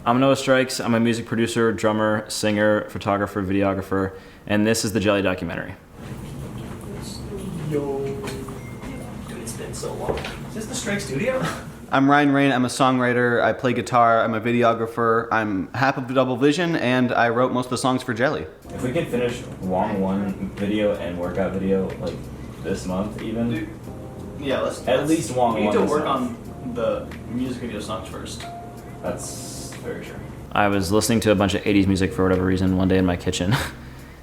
I'm Noah Strykes. I'm a music producer, drummer, singer, photographer, videographer, and this is the Jelly documentary. Yo. Dude, it's been so long. Is this the Strike studio? I'm Ryan Rain. I'm a songwriter. I play guitar. I'm a videographer. I'm half of Double Vision, and I wrote most of the songs for Jelly. If we can finish Wong 1 video and workout video like this month even. Dude, yeah, let's at least Wong 1. We need to work on the music video songs first. That's very true. I was listening to a bunch of 80s music for whatever reason one day in my kitchen.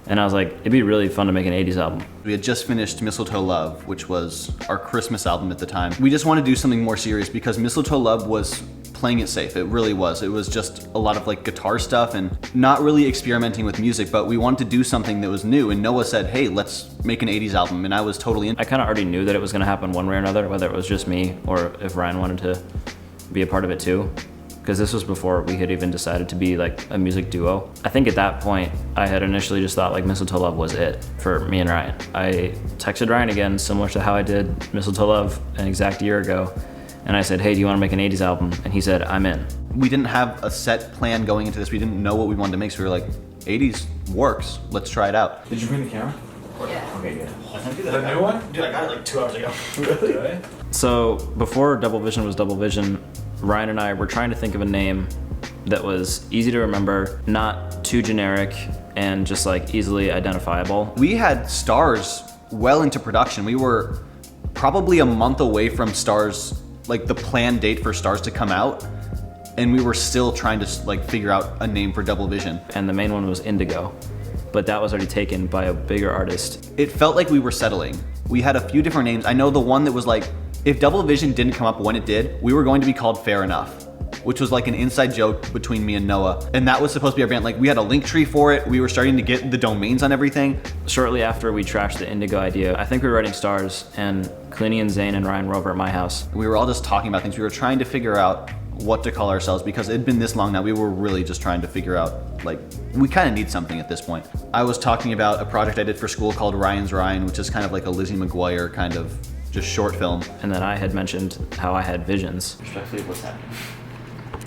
And I was like, it'd be really fun to make an 80s album. We had just finished Mistletoe Love, which was our Christmas album at the time. We just wanted to do something more serious because Mistletoe Love was playing it safe. It really was. It was just a lot of like guitar stuff and not really experimenting with music, but we wanted to do something that was new. And Noah said, hey, let's make an 80s album. And I was totally in. I kind of already knew that it was gonna happen one way or another, whether it was just me or if Ryan wanted to be a part of it too. Because this was before we had even decided to be like a music duo. I think at that point, I had initially just thought like Mistletoe Love was it for me and Ryan. I texted Ryan again, similar to how I did Mistletoe Love an exact year ago. And I said, hey, do you wanna make an 80s album? And he said, I'm in. We didn't have a set plan going into this. We didn't know what we wanted to make, so we were like, 80s works, let's try it out. Did you bring the camera? Yeah. Okay, good. The new one? Dude, I got it like 2 hours ago. Really? So before Double Vision was Double Vision, Ryan and I were trying to think of a name that was easy to remember, not too generic, and just like easily identifiable. We had Stars well into production. We were probably a month away from Stars, like the planned date for Stars to come out, and we were still trying to like figure out a name for Double Vision. And the main one was Indigo, but that was already taken by a bigger artist. It felt like we were settling. We had a few different names. I know the one that was like, if Double Vision didn't come up when it did, we were going to be called Fair Enough, which was like an inside joke between me and Noah. And that was supposed to be our band. Like we had a link tree for it. We were starting to get the domains on everything. Shortly after we trashed the Indigo idea, I think we were writing Stars, and Clooney and Zane and Ryan were over at my house. We were all just talking about things. We were trying to figure out what to call ourselves because it'd been this long now. We were really just trying to figure out, like, we kind of need something at this point. I was talking about a project I did for school called Ryan's Ryan, which is kind of like a Lizzie McGuire kind of just short film. And then I had mentioned how I had visions. Respectfully, what's happening?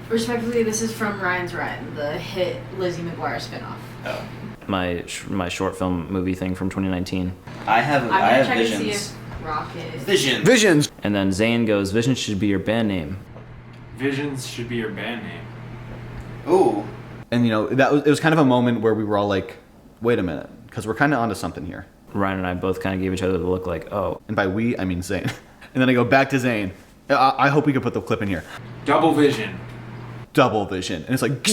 Respectfully, this is from Ryan's Ryan, the hit Lizzie McGuire spinoff. Oh. My short film movie thing from 2019. I have check and see if Rocket. Visions. And then Zane goes, Visions should be your band name. Visions should be your band name. Ooh. And you know, it was kind of a moment where we were all like, wait a minute, because we're kind of onto something here. Ryan and I both kind of gave each other the look like, oh. And by we, I mean Zane. And then I go back to Zane. I hope we could put the clip in here. Double Vision. Double Vision. And it's like,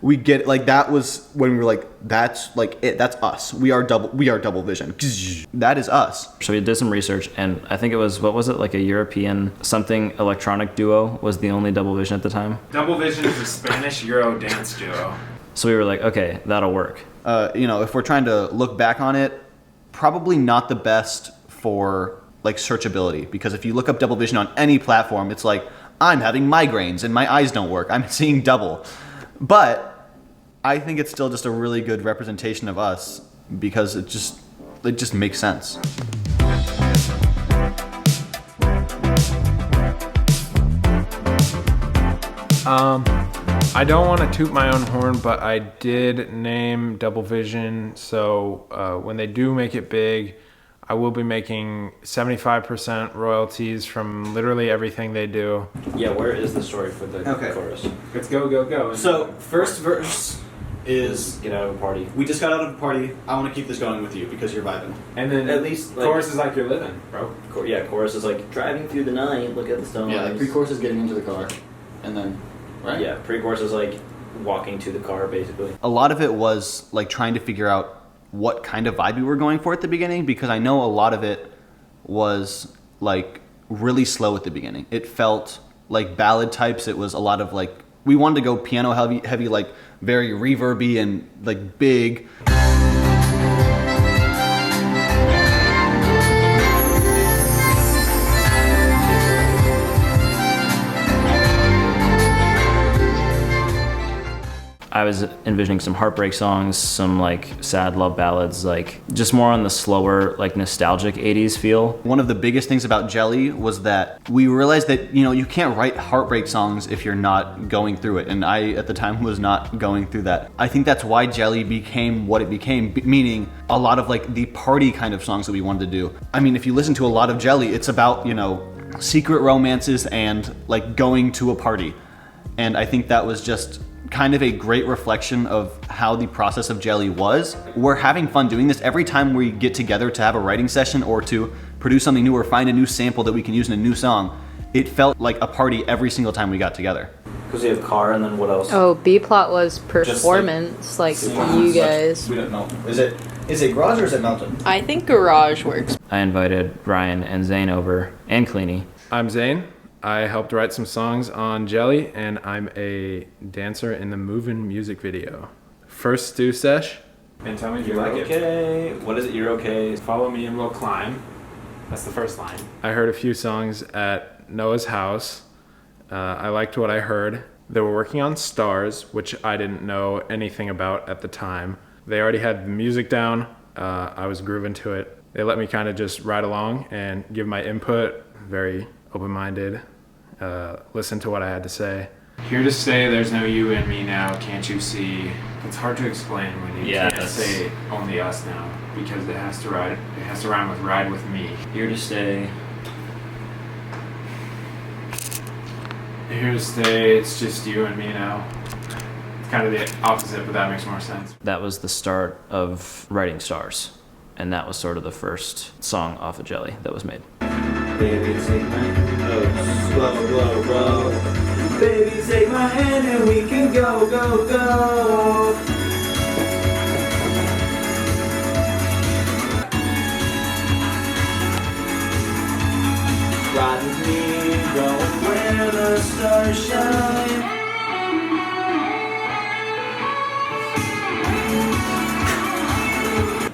we get it. Like that was when we were like, that's like it. That's us. We are Double Vision. That is us. So we did some research, and I think it was, what was it, like a European something electronic duo was the only Double Vision at the time. Double Vision is a Spanish Euro dance duo. So we were like, okay, that'll work. You know, if we're trying to look back on it, probably not the best for like searchability, because if you look up Double Vision on any platform, it's like, I'm having migraines and my eyes don't work. I'm seeing double. But I think it's still just a really good representation of us because it just makes sense. I don't want to toot my own horn, but I did name Double Vision, so when they do make it big, I will be making 75% royalties from literally everything they do. Yeah, where is the story for the chorus? Let's go. So, first verse is, Get out of a party. we just got out of a party. I want to keep this going with you because you're vibing. And then At least, like- chorus is like you're living, bro. Yeah, chorus is like, driving through the night, look at the stars. Yeah, like pre-chorus is getting into the car. And then, right? Yeah, pre-chorus is like walking to the car, basically. A lot of it was like trying to figure out what kind of vibe we were going for at the beginning, because I know a lot of it was like really slow at the beginning. It felt like ballad types. It was a lot of like, we wanted to go piano heavy, like very reverby and like big. I was envisioning some heartbreak songs, some like sad love ballads, like just more on the slower, like nostalgic 80s feel. One of the biggest things about Jelly was that we realized that, you can't write heartbreak songs if you're not going through it. And I, at the time, was not going through that. I think that's why Jelly became what it became, meaning a lot of like the party kind of songs that we wanted to do. I mean, if you listen to a lot of Jelly, it's about, secret romances and like going to a party. And I think that was just kind of a great reflection of how the process of Jelly was. We're having fun doing this every time we get together to have a writing session or to produce something new or find a new sample that we can use in a new song. It felt like a party every single time we got together. Because we have car, and then what else? Oh, B plot was performance, like you guys. We don't know. Is it garage or is it mountain? I think garage works. I invited Ryan and Zane over, and Cleanie. I'm Zane. I helped write some songs on Jelly, and I'm a dancer in the Movin' music video. First stew sesh. And tell me if you like it. Okay. What is it? You're okay. Follow me and we'll climb. That's the first line. I heard a few songs at Noah's house. I liked what I heard. They were working on Stars, which I didn't know anything about at the time. They already had the music down. I was grooving to it. They let me kind of just ride along and give my input. Very open-minded. Listen to what I had to say. Here to stay, there's no you and me now, can't you see? It's hard to explain when you can't say only us now, because it has to rhyme with ride with me. Here to stay. Here to stay, it's just you and me now. It's kind of the opposite, but that makes more sense. That was the start of writing Stars, and that was sort of the first song off of Jelly that was made. Baby, take my hand, slow, slow, slow. Baby, take my hand and we can go, go, go. Ride with me, go where the stars shine.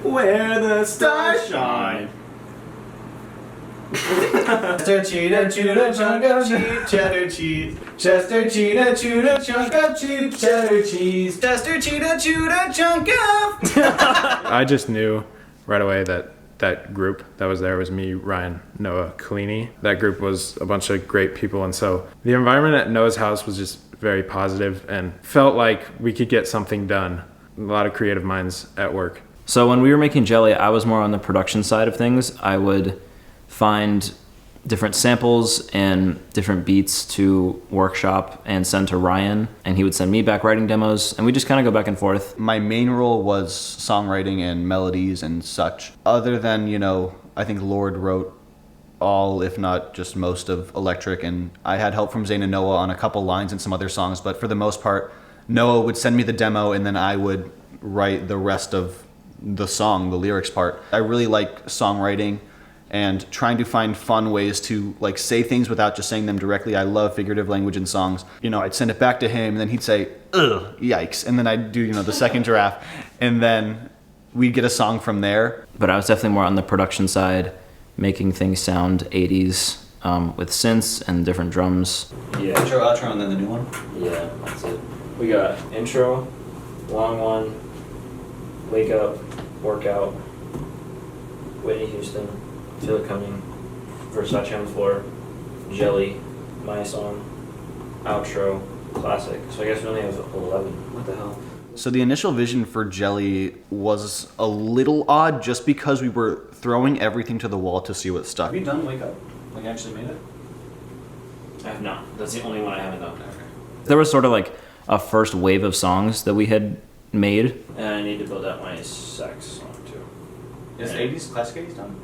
Where the stars shine. Chester cheetah chew chunk of cheese, cheddar cheese. Chester cheetah chew chunk of cheese, cheddar cheese. Chester cheetah chew chunk of. I just knew right away that group that was there was me, Ryan, Noah, Cleanie. That group was a bunch of great people, and so the environment at Noah's house was just very positive and felt like we could get something done. A lot of creative minds at work. So when we were making Jelly, I was more on the production side of things. I would find different samples and different beats to workshop and send to Ryan, and he would send me back writing demos, and we just kind of go back and forth. My main role was songwriting and melodies and such. Other than, I think Lord wrote all, if not just most of Electric, and I had help from Zane and Noah on a couple lines and some other songs, but for the most part, Noah would send me the demo and then I would write the rest of the song, the lyrics part. I really like songwriting and trying to find fun ways to like say things without just saying them directly. I love figurative language in songs. I'd send it back to him and then he'd say, ugh, yikes. And then I'd do, the second draft and then we'd get a song from there. But I was definitely more on the production side, making things sound 80s with synths and different drums. Yeah. Intro, outro, and then the new one? Yeah, that's it. We got intro, long one, wake up, workout, Whitney Houston, Feel It Coming, Versace on the Floor, Jelly, my song, outro, classic. So I guess we only have 11. What the hell? So the initial vision for Jelly was a little odd just because we were throwing everything to the wall to see what stuck. Have you done Wake Up? Like actually made it? I have not. That's the only one I haven't done. Okay. There was sort of like a first wave of songs that we had made. And I need to build out my sax song too. Is 80s, classic 80s done?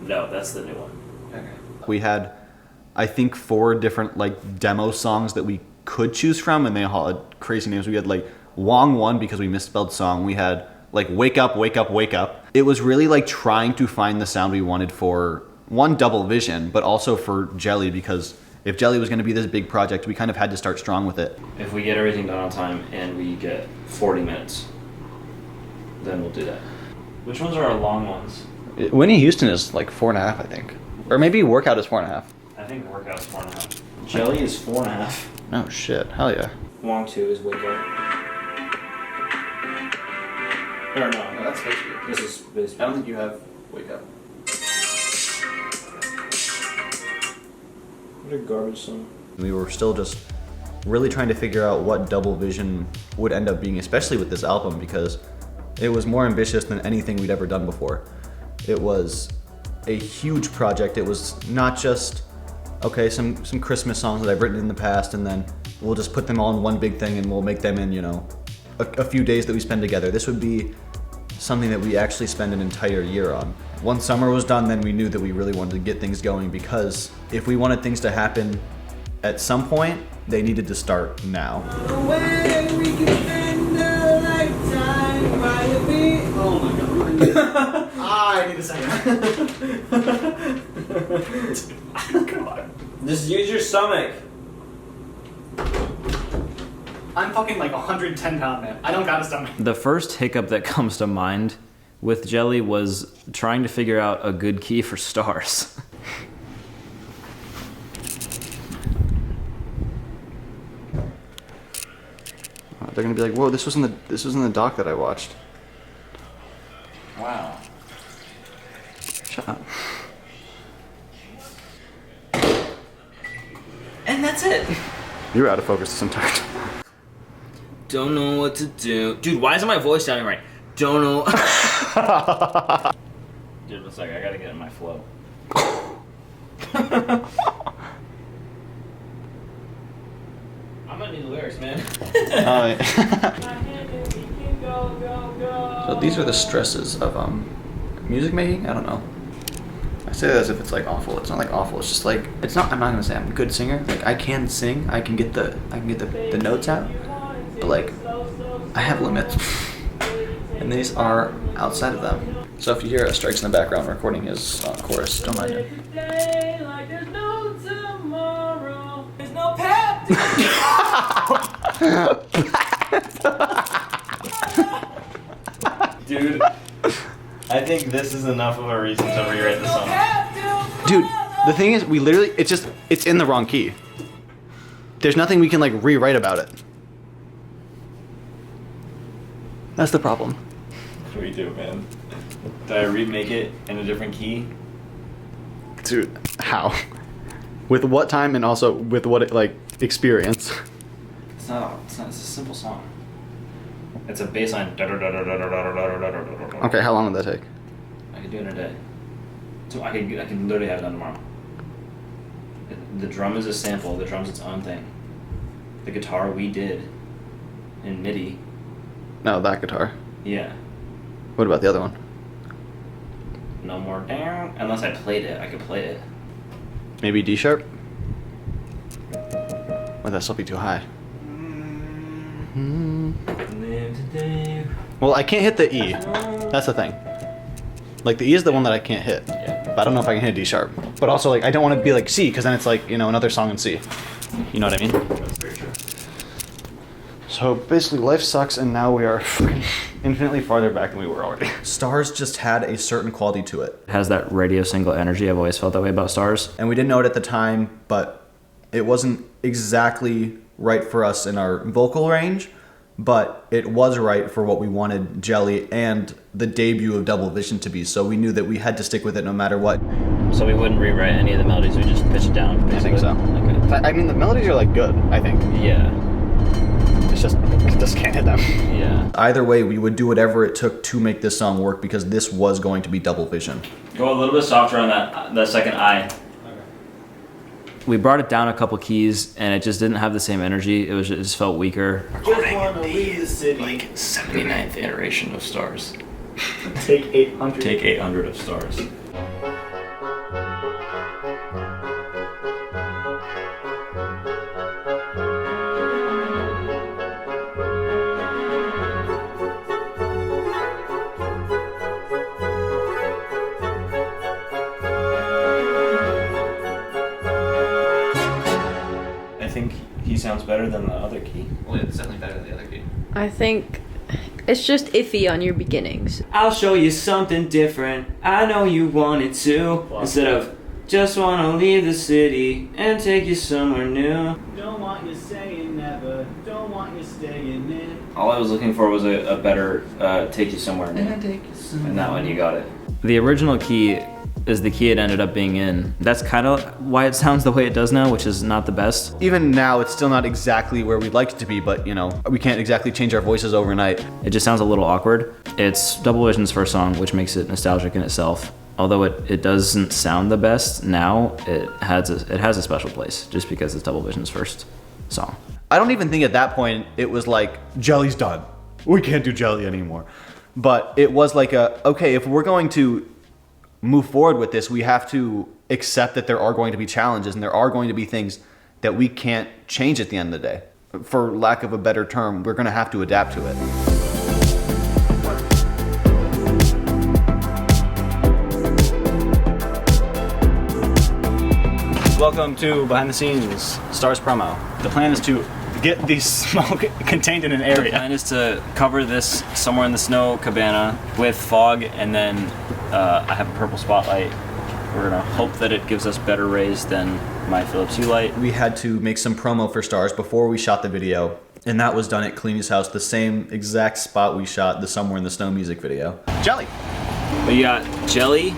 No, that's the new one. Okay. We had, I think, 4 different like demo songs that we could choose from, and they all had crazy names. We had like Wong One because we misspelled song. We had like Wake Up, Wake Up, Wake Up. It was really like trying to find the sound we wanted for one, Double Vision, but also for Jelly, because if Jelly was going to be this big project, we kind of had to start strong with it. If we get everything done on time and we get 40 minutes, then we'll do that. Which ones are our long ones? Whitney Houston is like 4.5, I think. Or maybe Workout is 4.5. I think Workout's 4.5. Jelly is 4.5. Oh shit, hell yeah. Wong 2 is Wake Up. Or no, No, that's Space Beat. this is Space I don't think you have Wake Up. What a garbage song. We were still just really trying to figure out what Double Vision would end up being, especially with this album, because it was more ambitious than anything we'd ever done before. It was a huge project. It was not just, okay, some Christmas songs that I've written in the past, and then we'll just put them all in one big thing and we'll make them in, you know, a few days that we spend together. This would be something that we actually spend an entire year on. Once summer was done, then we knew that we really wanted to get things going, because if we wanted things to happen at some point, they needed to start now. Oh my god. I need a second. God. Just use your stomach. I'm fucking like 110 pound man. I don't got a stomach. The first hiccup that comes to mind with Jelly was trying to figure out a good key for Stars. They're gonna be like, whoa, this was in the doc that I watched. Wow. Shut up. And that's it. You were out of focus this entire time. Don't know what to do. Dude, why isn't my voice sounding right? Don't know. Dude, one second, I gotta get in my flow. I'm gonna need the lyrics, man. So these are the stresses of music making. I don't know. I say that as if it's like awful. It's not like awful. It's just like it's not. I'm not gonna say I'm a good singer. Like I can sing. I can get the notes out. But like I have limits, and these are outside of them. So if you hear Strykes in the background recording his chorus, don't mind him. Dude, I think this is enough of a reason to rewrite the song. Dude, the thing is, we literally, it's in the wrong key. There's nothing we can like rewrite about it. That's the problem. What do we do, man? Did I remake it in a different key? Dude, how? With what time and also with what experience? It's not, it's a simple song. It's a bass line. Okay, how long would that take? I could do it in a day. So I can literally have it done tomorrow. The drum is a sample. The drum's its own thing. The guitar we did in MIDI. No, that guitar. Yeah. What about the other one? No more down. Unless I played it, I could play it. Maybe D sharp? Would that still be too high? Well, I can't hit the E. That's the thing. Like the E is the one that I can't hit. Yeah. But I don't know if I can hit D sharp. But also like I don't want to be like C, because then it's like, you know, another song in C. You know what I mean? That's very true. So basically life sucks, and now we are infinitely farther back than we were already. Stars just had a certain quality to it. It has that radio single energy. I've always felt that way about Stars. And we didn't know it at the time, but it wasn't exactly right for us in our vocal range, but it was right for what we wanted Jelly and the debut of Double Vision to be, so we knew that we had to stick with it no matter what. So we wouldn't rewrite any of the melodies, we just pitch it down, basically? I think so. Okay. I mean, the melodies are like good, I think. Yeah. It's just can't hit them. Yeah. Either way, we would do whatever it took to make this song work, because this was going to be Double Vision. Go a little bit softer on that second I. We brought it down a couple keys, and it just didn't have the same energy. It just felt weaker. Just wanna leave the city. Like 79th iteration of Stars. Take 800. Take 800 of Stars. I think he sounds better than the other key. Well, it's definitely better than the other key. I think it's just iffy on your beginnings. I'll show you something different. I know you wanted to. Instead of just wanna leave the city and take you somewhere new. Don't want you saying never. Don't want you staying in. All I was looking for was a better Take You Somewhere name. And that one, you got it. The original key is the key it ended up being in. That's kind of why it sounds the way it does now, which is not the best. Even now, it's still not exactly where we'd like it to be, but you know, we can't exactly change our voices overnight. It just sounds a little awkward. It's Double Vision's first song, which makes it nostalgic in itself. Although it doesn't sound the best now, it has a special place just because it's Double Vision's first song. I don't even think at that point it was like, Jelly's done. We can't do Jelly anymore. But it was like okay, if we're going to move forward with this, we have to accept that there are going to be challenges and there are going to be things that we can't change at the end of the day. For lack of a better term, we're gonna have to adapt to it. Welcome to Behind the Scenes Stars promo. The plan is to get the smoke contained in an The area. plan is to cover this somewhere in the snow cabana with fog, and then I have a purple spotlight. We're gonna hope that it gives us better rays than my Philips Hue light. We had to make some promo for Stars before we shot the video, and that was done at Cleany's house, the same exact spot we shot the Somewhere in the Snow music video. Jelly. We got Jelly.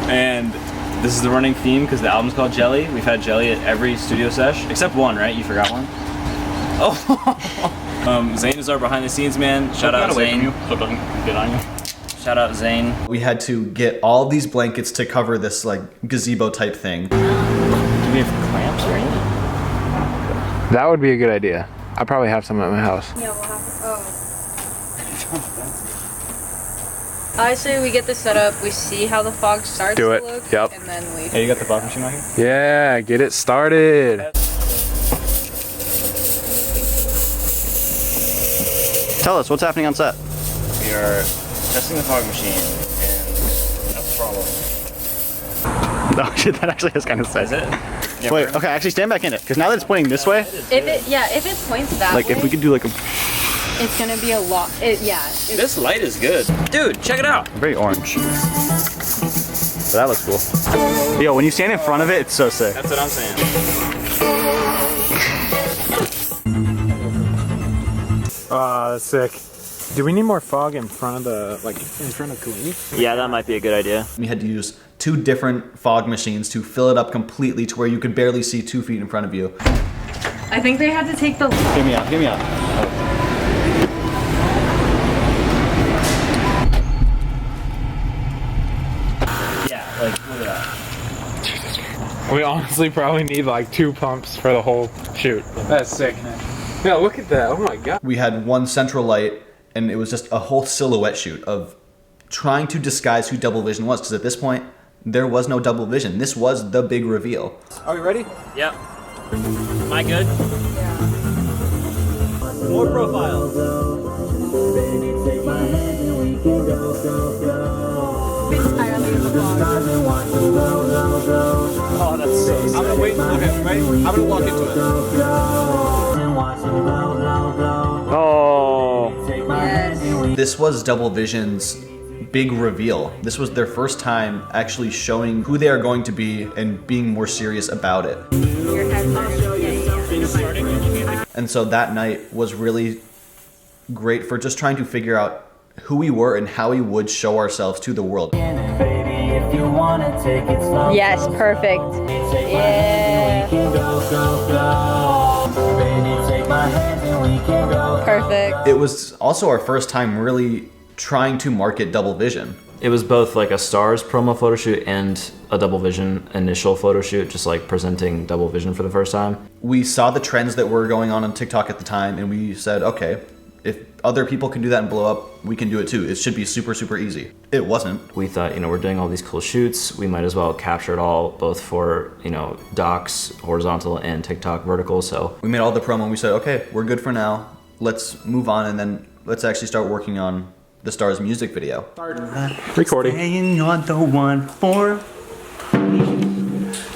And this is the running theme because the album's called Jelly. We've had Jelly at every studio sesh, except one, right? You forgot one? Oh! Zane is our behind the scenes man. Shout out Zane. So it doesn't get on you. Shout out Zane. We had to get all these blankets to cover this like gazebo type thing. Do we have clamps or anything? That would be a good idea. I probably have some at my house. Yeah, we'll have. Oh. I say we get this set up. We see how the fog starts Do to it. look, Yep. and then we. Hey, you got the fog machine out here? Yeah, get it started. Tell us, what's happening on set? We are testing the fog machine, and that's the problem. No, shit, that actually is kind of sick. Is it? Yeah, Wait, okay, actually stand back in it, because now that it's pointing this way, If it points that like way, if we could do like a it's gonna be a lot. This light is good. Dude, check it out. very orange. So that looks cool. Yo, when you stand in front of it, it's so sick. That's what I'm saying. That's sick. Do we need more fog in front of the, like, in front of Khalid? Yeah, that might be a good idea. We had to use 2 different fog machines to fill it up completely to where you could barely see 2 feet in front of you. I think they had to take the. Hear me out, hear me out. Yeah, like, look at that. We honestly probably need like 2 pumps for the whole shoot. That's sick. Yeah, look at that. Oh my god. We had one central light, and it was just a whole silhouette shoot of trying to disguise who Double Vision was, because at this point, there was no Double Vision. This was the big reveal. Are we ready? Yep. Am I good? More profiles. Oh, that's so sick. I'm gonna wait. Okay, ready? I'm gonna walk into it. Oh. This was Double Vision's big reveal. This was their first time actually showing who they are going to be and being more serious about it. And so that night was really great for just trying to figure out who we were and how we would show ourselves to the world. Yes, perfect. Yeah. Perfect. It was also our first time really trying to market Double Vision. It was both like a Stars promo photo shoot and a Double Vision initial photo shoot, just like presenting Double Vision for the first time. We saw the trends that were going on TikTok at the time, and we said, okay, if other people can do that and blow up, we can do it too. It should be super, super easy. It wasn't. We thought, we're doing all these cool shoots. We might as well capture it all, both for, docs, horizontal, and TikTok vertical. So We made all the promo and we said, okay, we're good for now. Let's move on, and then let's actually start working on the Stars music video. Recording. Saying you're the one for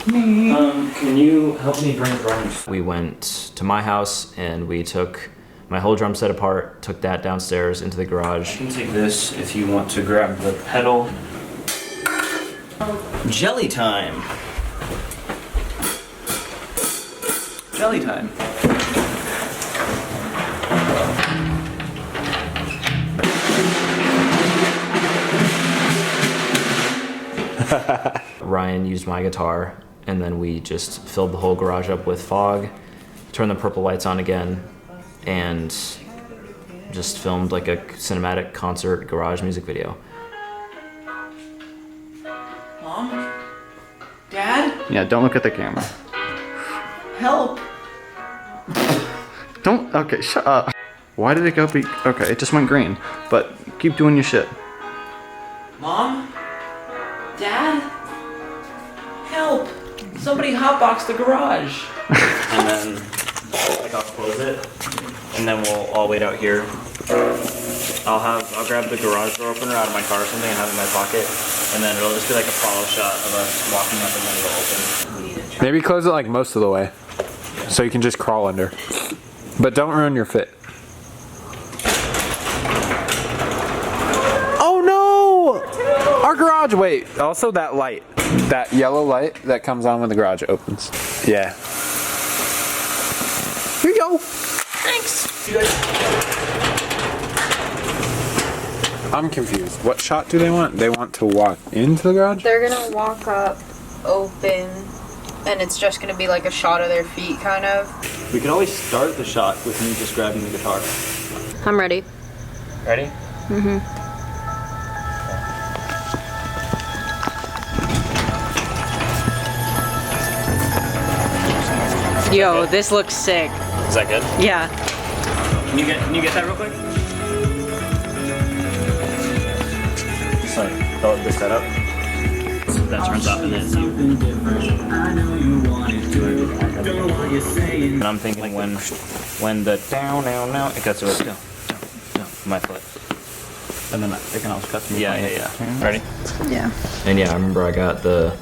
can you help me bring drums? We went to my house and we took my whole drum set apart, took that downstairs into the garage. You can take this if you want to grab the pedal. Jelly time. Jelly time. Ryan used my guitar, and then we just filled the whole garage up with fog, turned the purple lights on again, and just filmed like a cinematic concert garage music video. Mom? Dad? Yeah, don't look at the camera. Help! Don't, okay, shut up. Why did it go be, okay, it just went green, but keep doing your shit. Mom? Dad? Help! Somebody hotbox the garage! And then like I'll close it, and then we'll all wait out here. I'll grab the garage door opener out of my car or something and have it in my pocket, and then it'll just be like a follow shot of us walking up and then it'll open. Maybe close it like most of the way, so you can just crawl under. But don't ruin your fit. Oh no! Our garage, wait, also that light. That yellow light that comes on when the garage opens. Yeah. Here you go. Thanks. I'm confused. What shot do they want? They want to walk into the garage? They're gonna walk up, open, and it's just gonna be like a shot of their feet, kind of. We can always start the shot with me just grabbing the guitar. I'm ready. Ready? Mm-hmm. Yo, this looks sick. Is that good? Yeah. Can you get that real quick? Just like the setup. So that turns off and then it's you. And I'm thinking when the down now it cuts to it. Down, my foot. And then it can also cut through. Yeah. Ready? Yeah. And yeah, I remember I got the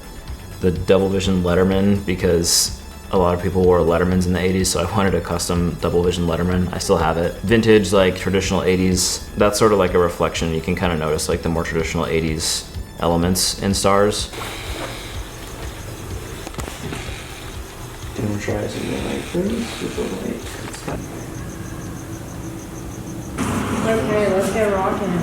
Double Vision Letterman because a lot of people wore Lettermans in the 80s, so I wanted a custom Double Vision Letterman. I still have it. Vintage, like traditional 80s, that's sort of like a reflection. You can kind of notice like the more traditional 80s elements in stars. Do you want to try something like this? Okay, let's get rocking.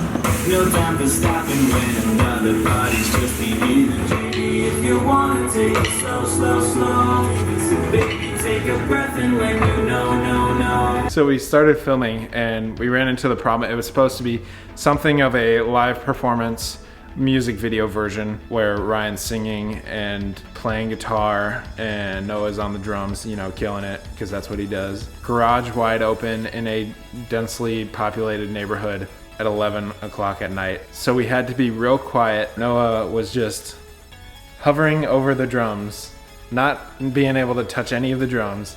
No time for stopping when another body's just beginning. Baby, if you wanna take it slow, so baby, take a breath and let you know. So we started filming and we ran into the problem. It was supposed to be something of a live performance music video version where Ryan's singing and playing guitar and Noah's on the drums, you know, killing it because that's what he does. Garage wide open in a densely populated neighborhood at 11 o'clock at night. So we had to be real quiet. Noah was just hovering over the drums, not being able to touch any of the drums.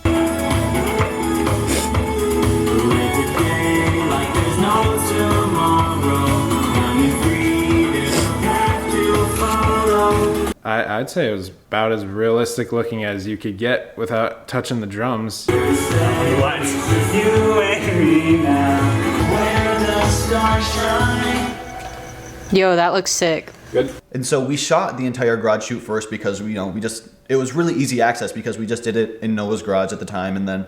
I'd say it was about as realistic looking as you could get without touching the drums. Yo, that looks sick. Good. And so we shot the entire garage shoot first because it was really easy access because we just did it in Noah's garage at the time, and then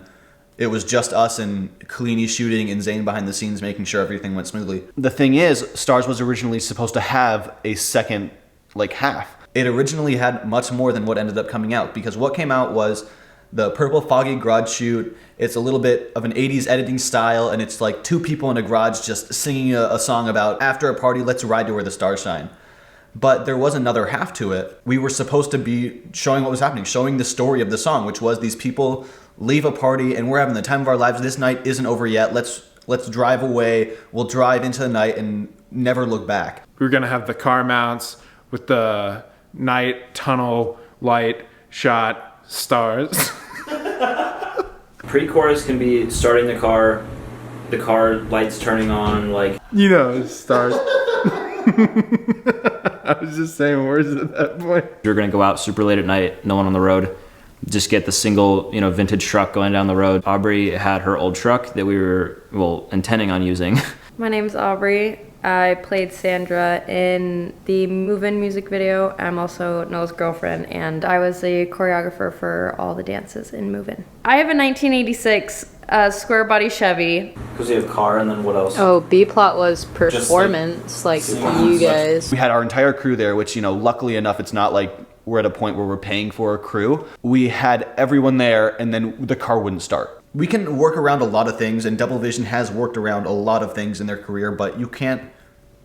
it was just us and Kalini shooting and Zane behind the scenes making sure everything went smoothly. The thing is, Stars was originally supposed to have a second half. It originally had much more than what ended up coming out because what came out was the purple foggy garage shoot. It's a little bit of an 80s editing style, and it's like two people in a garage just singing a song about after a party, let's ride to where the stars shine. But there was another half to it. We were supposed to be showing what was happening, showing the story of the song, which was these people leave a party and we're having the time of our lives. This night isn't over yet. Let's drive away. We'll drive into the night and never look back. We were gonna have the car mounts with the night tunnel light shot stars. Pre-chorus can be starting the car lights turning on, like, You know, stars. I was just saying words at that point. you're gonna go out super late at night, no one on the road, just get the single, vintage truck going down the road. Aubrey had her old truck that we were, intending on using. My name's Aubrey. I played Sandra in the Move-In music video. I'm also Noah's girlfriend, and I was the choreographer for all the dances in Move-In. I have a 1986 square body Chevy. Because you have car, and then what else? Oh, B plot was performance, like you guys. We had our entire crew there, which, you know, luckily enough, it's not like we're at a point where we're paying for a crew. We had everyone there, and then the car wouldn't start. We can work around a lot of things, and Double Vision has worked around a lot of things in their career, but you can't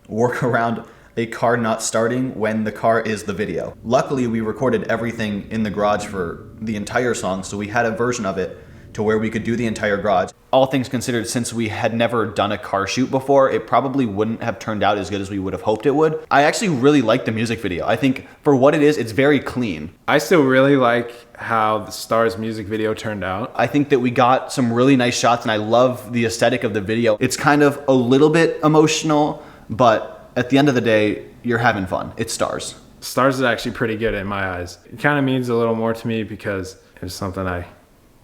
work around a car not starting when the car is the video. Luckily, we recorded everything in the garage for the entire song, so we had a version of it to where we could do the entire garage. All things considered, since we had never done a car shoot before, it probably wouldn't have turned out as good as we would have hoped it would. I actually really like the music video. I think for what it is, it's very clean. I still really like how the Stars music video turned out. I think that we got some really nice shots, and I love the aesthetic of the video. It's kind of a little bit emotional, but at the end of the day, you're having fun. It's Stars. Stars is actually pretty good in my eyes. It kind of means a little more to me because it's something I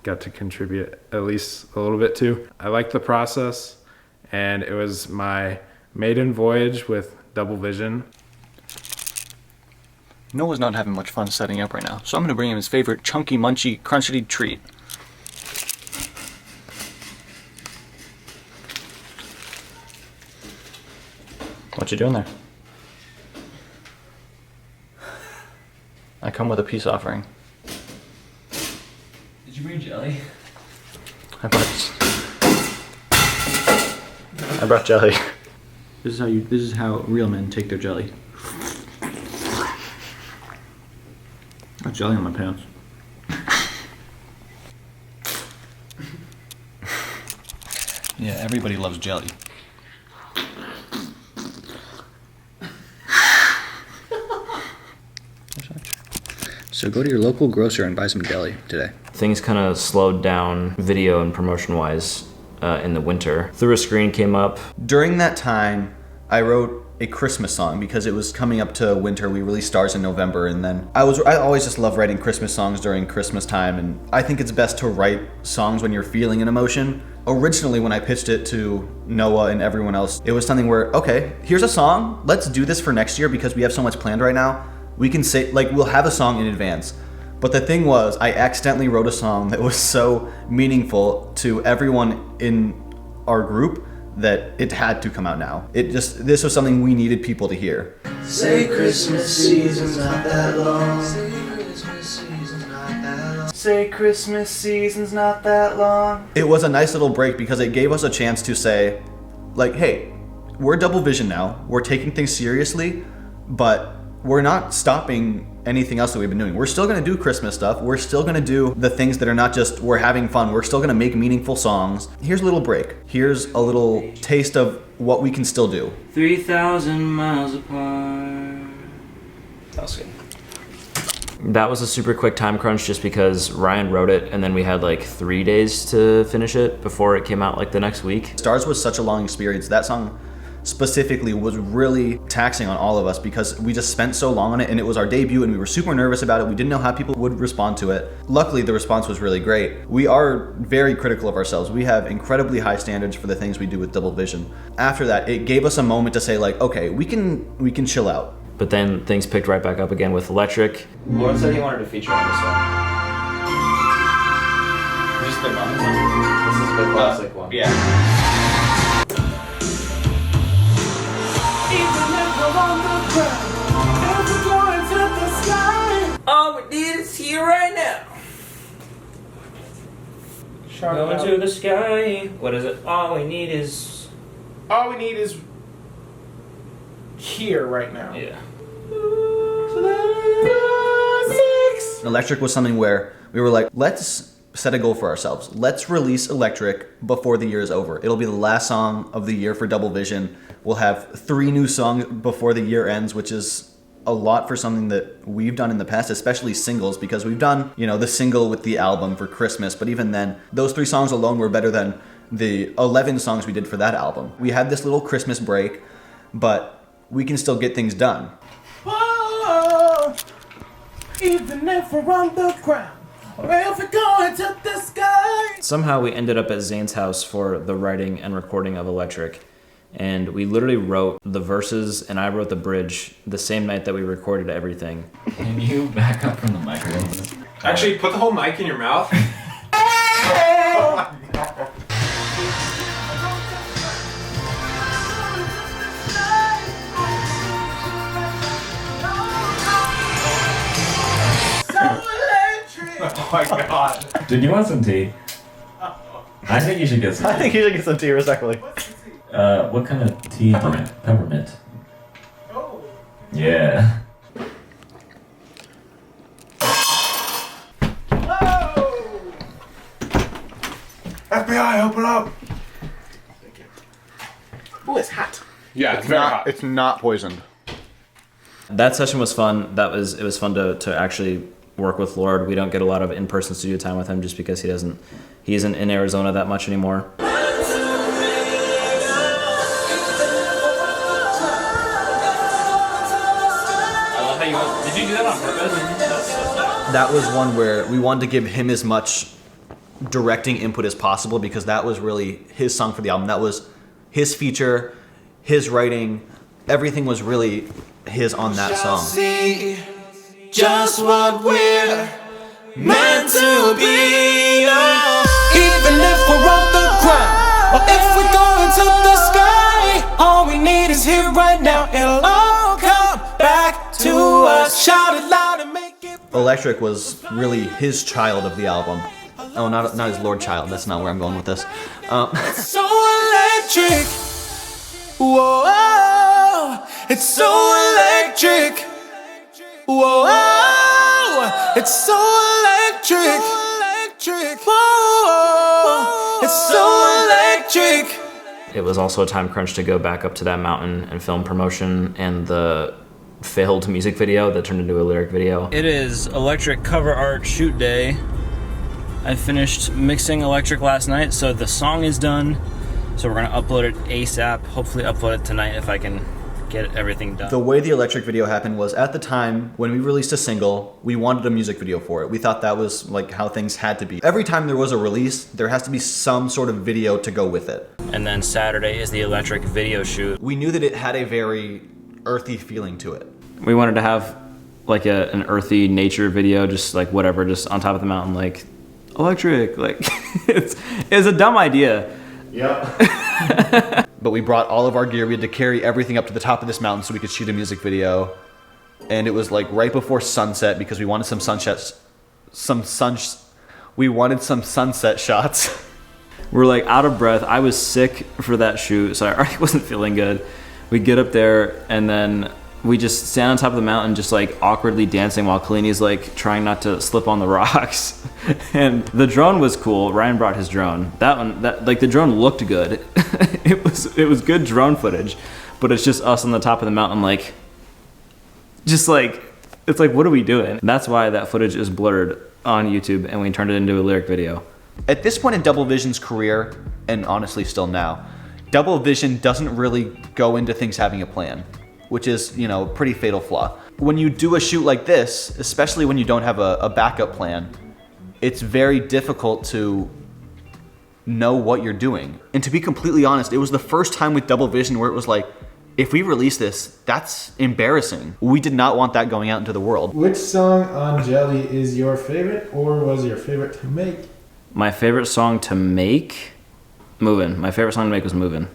got to contribute at least a little bit to. I liked the process, and it was my maiden voyage with Double Vision. Noah's not having much fun setting up right now, so I'm gonna bring him his favorite chunky, munchy, crunchy treat. What you doing there? I come with a peace offering. Did you bring jelly? I brought jelly. This is how real men take their jelly. Got jelly on my pants. Yeah, everybody loves jelly. So go to your local grocer and buy some jelly today. Things kind of slowed down video and promotion-wise in the winter. Through a Screen came up. During that time, I wrote a Christmas song because it was coming up to winter. We released Stars in November, and then I always just love writing Christmas songs during Christmas time, and I think it's best to write songs when you're feeling an emotion. Originally, when I pitched it to Noah and everyone else, it was something where, okay, here's a song, let's do this for next year because we have so much planned right now. We can say, like, we'll have a song in advance. But the thing was, I accidentally wrote a song that was so meaningful to everyone in our group that it had to come out now. This was something we needed people to hear. Say Christmas season's not that long. Say Christmas season's not that long. Say Christmas season's not that long. It was a nice little break because it gave us a chance to say, like, hey, we're Double Vision now. We're taking things seriously, but we're not stopping anything else that we've been doing. We're still gonna do Christmas stuff. We're still gonna do the things that are not just we're having fun. We're still gonna make meaningful songs. Here's a little break. Here's a little taste of what we can still do. 3,000 miles apart. That was good. That was a super quick time crunch just because Ryan wrote it and then we had like 3 days to finish it before it came out like the next week. Stars was such a long experience. That song specifically was really taxing on all of us because we just spent so long on it, and it was our debut and we were super nervous about it. We didn't know how people would respond to it. Luckily, the response was really great. We are very critical of ourselves. We have incredibly high standards for the things we do with Double Vision. After that, it gave us a moment to say, like, okay, we can chill out. But then things picked right back up again with Electric. Lauren said he wanted to feature on this one. Just the one. This is the classic one. Yeah. All we need is here right now. Going to the sky. What is it? All we need is Here right now. Yeah. Electric was something where we were like, let's set a goal for ourselves. Let's release Electric before the year is over. It'll be the last song of the year for Double Vision. We'll have 3 new songs before the year ends, which is a lot for something that we've done in the past, especially singles, because we've done, you know, the single with the album for Christmas, but even then, those 3 songs alone were better than the 11 songs we did for that album. We had this little Christmas break, but we can still get things done. Whoa, even if we're on the ground, or if we're going to the sky. Somehow we ended up at Zane's house for the writing and recording of Electric. And we literally wrote the verses and I wrote the bridge the same night that we recorded everything. Can you back up from the microphone? Actually, put the whole mic in your mouth. Oh my god. Did you want some tea? I think you should get some tea. I think you should get some tea, respectfully. What kind of tea? Peppermint. Oh. Yeah. Whoa! FBI, open up! Thank you. Ooh, it's hot. Yeah, it's very hot. It's not poisoned. That session was fun. It was fun to actually work with Lord. We don't get a lot of in-person studio time with him just because he isn't in Arizona that much anymore. Did you do that on purpose? That was one where we wanted to give him as much directing input as possible because that was really his song for the album. That was his feature, his writing. Everything was really his on that song. See just what we're meant to be. Even if we're on the ground or if we're going to the sky, all we need is here right now. It'll all come back to us. Shout it loud and make it. Electric was really his child of the album. Oh, not his Lord child. That's not where I'm going with this. It's so electric. Whoa, it's so electric. Whoa, it's so electric. Whoa, it's so electric. It was also a time crunch to go back up to that mountain and film promotion and the failed music video that turned into a lyric video. It is Electric cover art shoot day. I finished mixing Electric last night, so the song is done. So we're gonna upload it ASAP, hopefully upload it tonight if I can get everything done. The way the Electric video happened was at the time when we released a single, we wanted a music video for it. We thought that was like how things had to be. Every time there was a release, there has to be some sort of video to go with it. And then Saturday is the Electric video shoot. We knew that it had a very earthy feeling to it. We wanted to have like an earthy nature video, just like whatever, just on top of the mountain, like Electric, like it's a dumb idea. Yeah. But we brought all of our gear. We had to carry everything up to the top of this mountain so we could shoot a music video. And it was like right before sunset because we wanted some sunset shots. We're like out of breath. I was sick for that shoot, so I already wasn't feeling good. We get up there and then we just stand on top of the mountain just like awkwardly dancing while Kalini's like trying not to slip on the rocks. And the drone was cool. Ryan brought his drone. The drone looked good. It was good drone footage, but it's just us on the top of the mountain like it's like what are we doing? That's why that footage is blurred on YouTube and we turned it into a lyric video. At this point in Double Vision's career, and honestly still now, Double Vision doesn't really go into things having a plan, which is, a pretty fatal flaw. When you do a shoot like this, especially when you don't have a backup plan, it's very difficult to know what you're doing. And to be completely honest, it was the first time with Double Vision where it was like, if we release this, that's embarrassing. We did not want that going out into the world. Which song on Jelly is your favorite or was your favorite to make? My favorite song to make? Movin'. My favorite song to make was Movin'.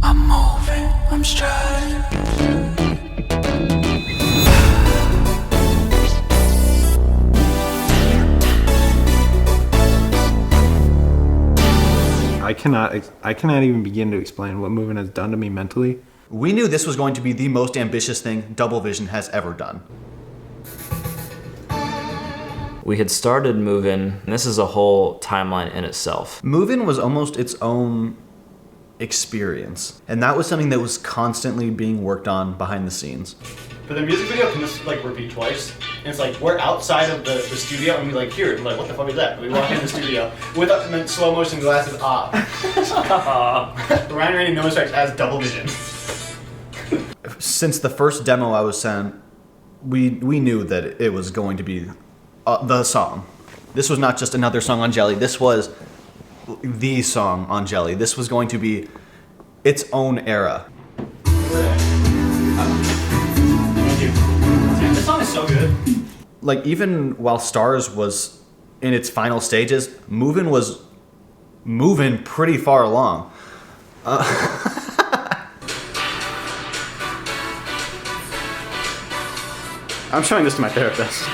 I'm moving, I'm striding. I cannot even begin to explain what Moving has done to me mentally. We knew this was going to be the most ambitious thing Double Vision has ever done. We had started Movin', and this is a whole timeline in itself. Movin' was almost its own experience, and that was something that was constantly being worked on behind the scenes. But the music video can just like repeat twice. And it's like we're outside of the studio and we like hear it. And we're like, what the fuck is that? And we walk in the studio with and then slow motion glasses off. Ryan Rainey knows Strykes as Double Vision. Since the first demo I was sent, we knew that it was going to be the song. This was not just another song on Jelly. This was the song on Jelly. This was going to be its own era. Thank you. Dude, this song is so good. Like, even while Stars was in its final stages, Movin' was moving pretty far along. I'm showing this to my therapist.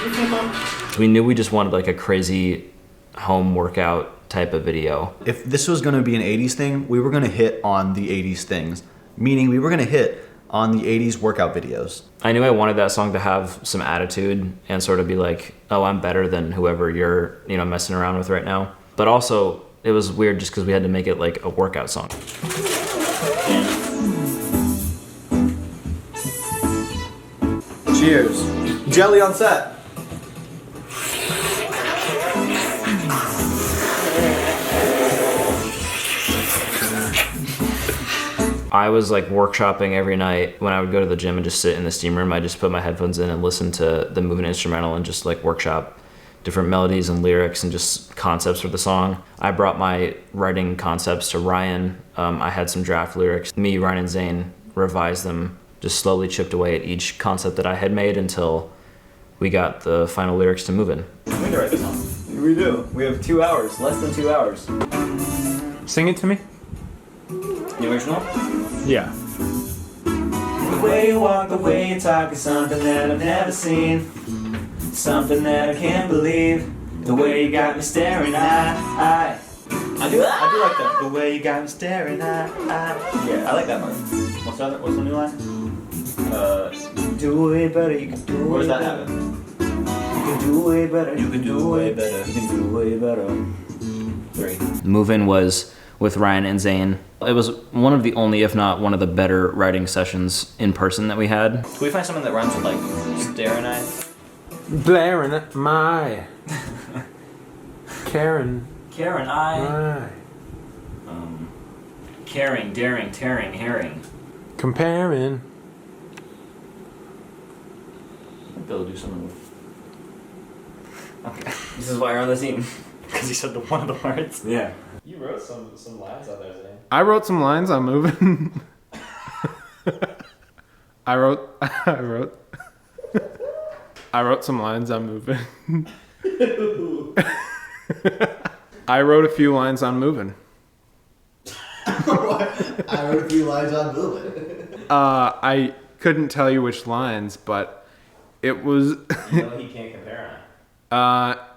We knew we just wanted like a crazy home workout type of video. If this was going to be an 80s thing, we were going to hit on the 80s things, meaning we were going to hit on the 80s workout videos. I knew I wanted that song to have some attitude and sort of be like, oh, I'm better than whoever you're, messing around with right now. But also, it was weird just because we had to make it like a workout song. Cheers. Jelly on set. I was like workshopping every night when I would go to the gym and just sit in the steam room. I just put my headphones in and listen to the Movin' instrumental and just like workshop different melodies and lyrics and just concepts for the song. I brought my writing concepts to Ryan. I had some draft lyrics. Me, Ryan, and Zane revised them, just slowly chipped away at each concept that I had made until we got the final lyrics to Movin'. We need to write this song. We do. We have 2 hours, less than 2 hours. Sing it to me. The original? Yeah. The way you walk, the way you talk is something that I've never seen. Something that I can't believe. The way you got me staring, I do like that. The way you got me staring, Yeah, I like that part. What's the new line? You do way better, you can do way Where's that better. happen? You can do way better, you can do way better, you can do way better. 3. Movin' was with Ryan and Zane. It was one of the only, if not one of the better writing sessions in person that we had. Can we find something that rhymes with like staring eye? Blaring at my Karen. Karen, I. My. Caring, daring, tearing, herring. Comparing. Bill, do something with. Okay. This is why you're on the team. Because you said one of the words. Yeah. You wrote some lines out there, Zane. I wrote some lines on Movin'. I wrote some lines on Movin'. I wrote a few lines on Movin'. I wrote a few lines on Movin'. I couldn't tell you which lines, but it was. He can't compare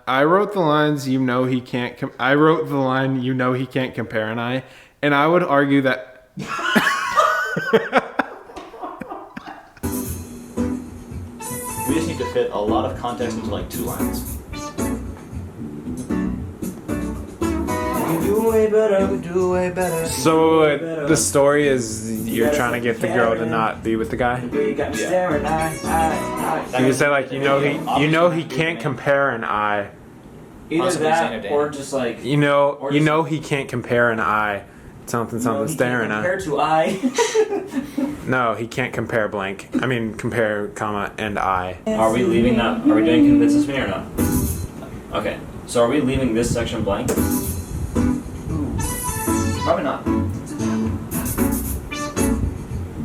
I wrote the lines. He can't. I wrote the line. He can't compare an eye, and I would argue that. We just need to fit a lot of context into like 2 lines. Do way better, do way better. So the story is you're trying to get the girl to not be with the guy. You got me staring, You can say like he can't compare an eye. Either that or just like He can't compare an eye. Something staring at. Compared to I. No, he can't compare blank. I mean compare comma and I. Are we leaving that? Are we doing convinces me or no? Okay. So are we leaving this section blank? Probably not.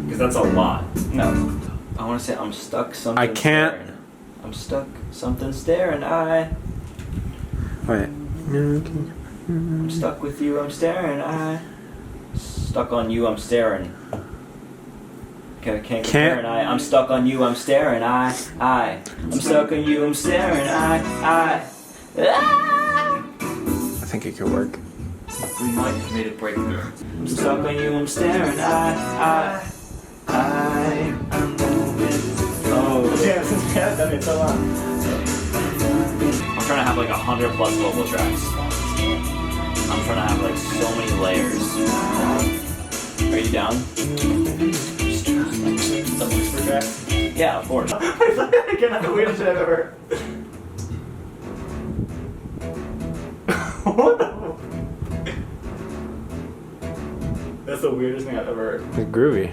Because that's a lot. No. I want to say I'm stuck something. I can't. Staring. I'm stuck something staring. Wait. I'm stuck with you. I'm staring. Stuck on you. I'm staring. Okay, can't compare an eye. I'm stuck on you. I'm staring. I'm stuck on you. I'm staring. I think it could work. We might have made a breakthrough. I'm stuck on you, I'm staring, I'm moving. Oh, damn, since we haven't done it so long. I'm trying to have like 100+ vocal tracks. I'm trying to have like so many layers. Are you down? Some whisper tracks? Yeah, of course. I played that again, that's the weirdest shit I've ever heard. What the? That's the weirdest thing I've ever heard. It's groovy.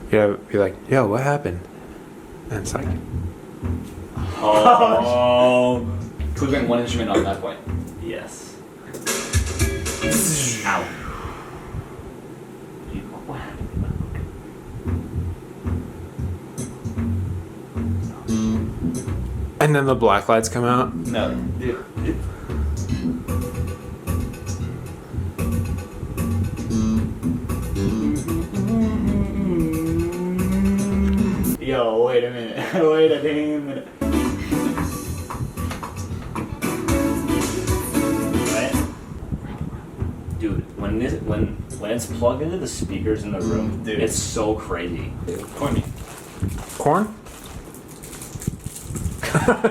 Yeah, be like, yo, what happened? And it's like, Oh. Could we bring one instrument on that point? Yes. Ow. What happened? And then the black lights come out. No, dude. Yo, wait a minute. Wait a damn minute. Right? Dude, when it's plugged into the speakers in the room, Dude. it's so crazy. Corny. Corn?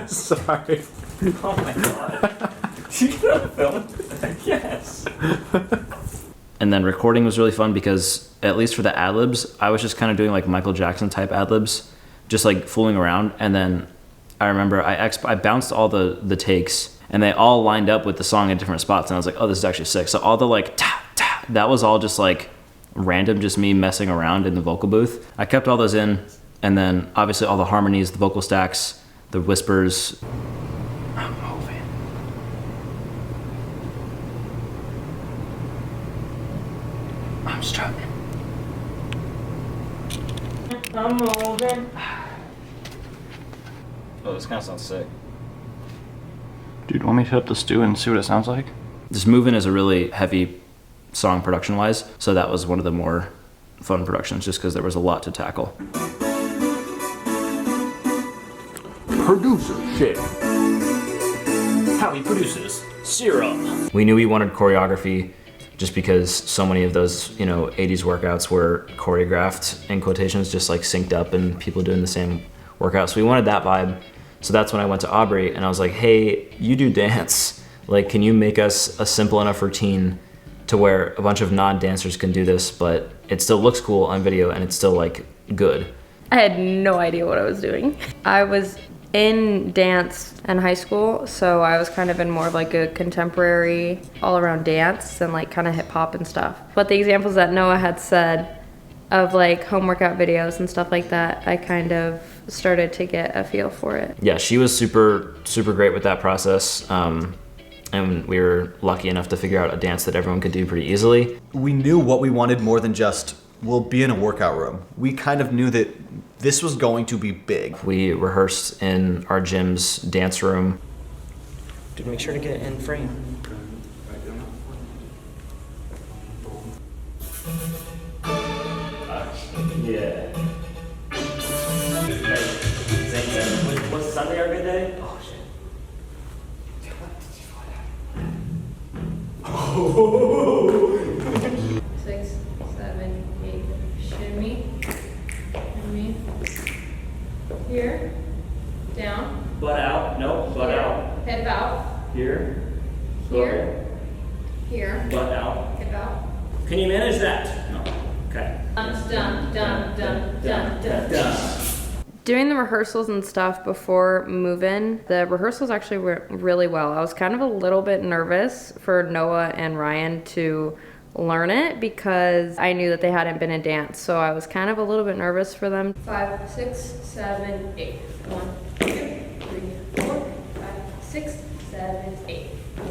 Sorry. Oh my god. You gonna film? Yes. And then recording was really fun because, at least for the ad-libs, I was just kind of doing like Michael Jackson type ad-libs, just like fooling around. And then I remember I bounced all the takes, and they all lined up with the song at different spots. And I was like, oh, this is actually sick. So all the like ta ta, that was all just like random, just me messing around in the vocal booth. I kept all those in, and then obviously all the harmonies, the vocal stacks, the whispers. I'm moving. I'm struggling. I'm moving. Oh, this kind of sounds sick. Dude, want me to hit up the stew and see what it sounds like? This Movin' is a really heavy song production-wise, so that was one of the more fun productions just because there was a lot to tackle. Producer shit. How he produces Serum. We knew we wanted choreography just because so many of those, 80s workouts were choreographed, in quotations, just like synced up and people doing the same workout. So we wanted that vibe. So that's when I went to Aubrey and I was like, hey, you do dance. Like, can you make us a simple enough routine to where a bunch of non-dancers can do this, but it still looks cool on video and it's still like good. I had no idea what I was doing. I was in dance in high school, so I was kind of in more of like a contemporary all-around dance and like kind of hip hop and stuff. But the examples that Noah had said of like home workout videos and stuff like that, I kind of started to get a feel for it. Yeah, she was super, super great with that process. And we were lucky enough to figure out a dance that everyone could do pretty easily. We knew what we wanted more than just, we'll be in a workout room. We kind of knew that this was going to be big. We rehearsed in our gym's dance room. Dude, make sure to get it in frame. Yeah. Was Sunday our good day? Oh shit. 6, 7, 8. Shimmy. Shimmy. Here. Down. Butt out. No, butt out. Hip out. Here. Here. Here. Butt out. Hip out. Can you manage that? No. Okay. Done. Doing the rehearsals and stuff before move-in, the rehearsals actually went really well. I was kind of a little bit nervous for Noah and Ryan to learn it because I knew that they hadn't been in dance, so I was kind of a little bit nervous for them. 5, 6, 7, 8. 1, 2, 3, 4, 5, 6, 7, 8. 1,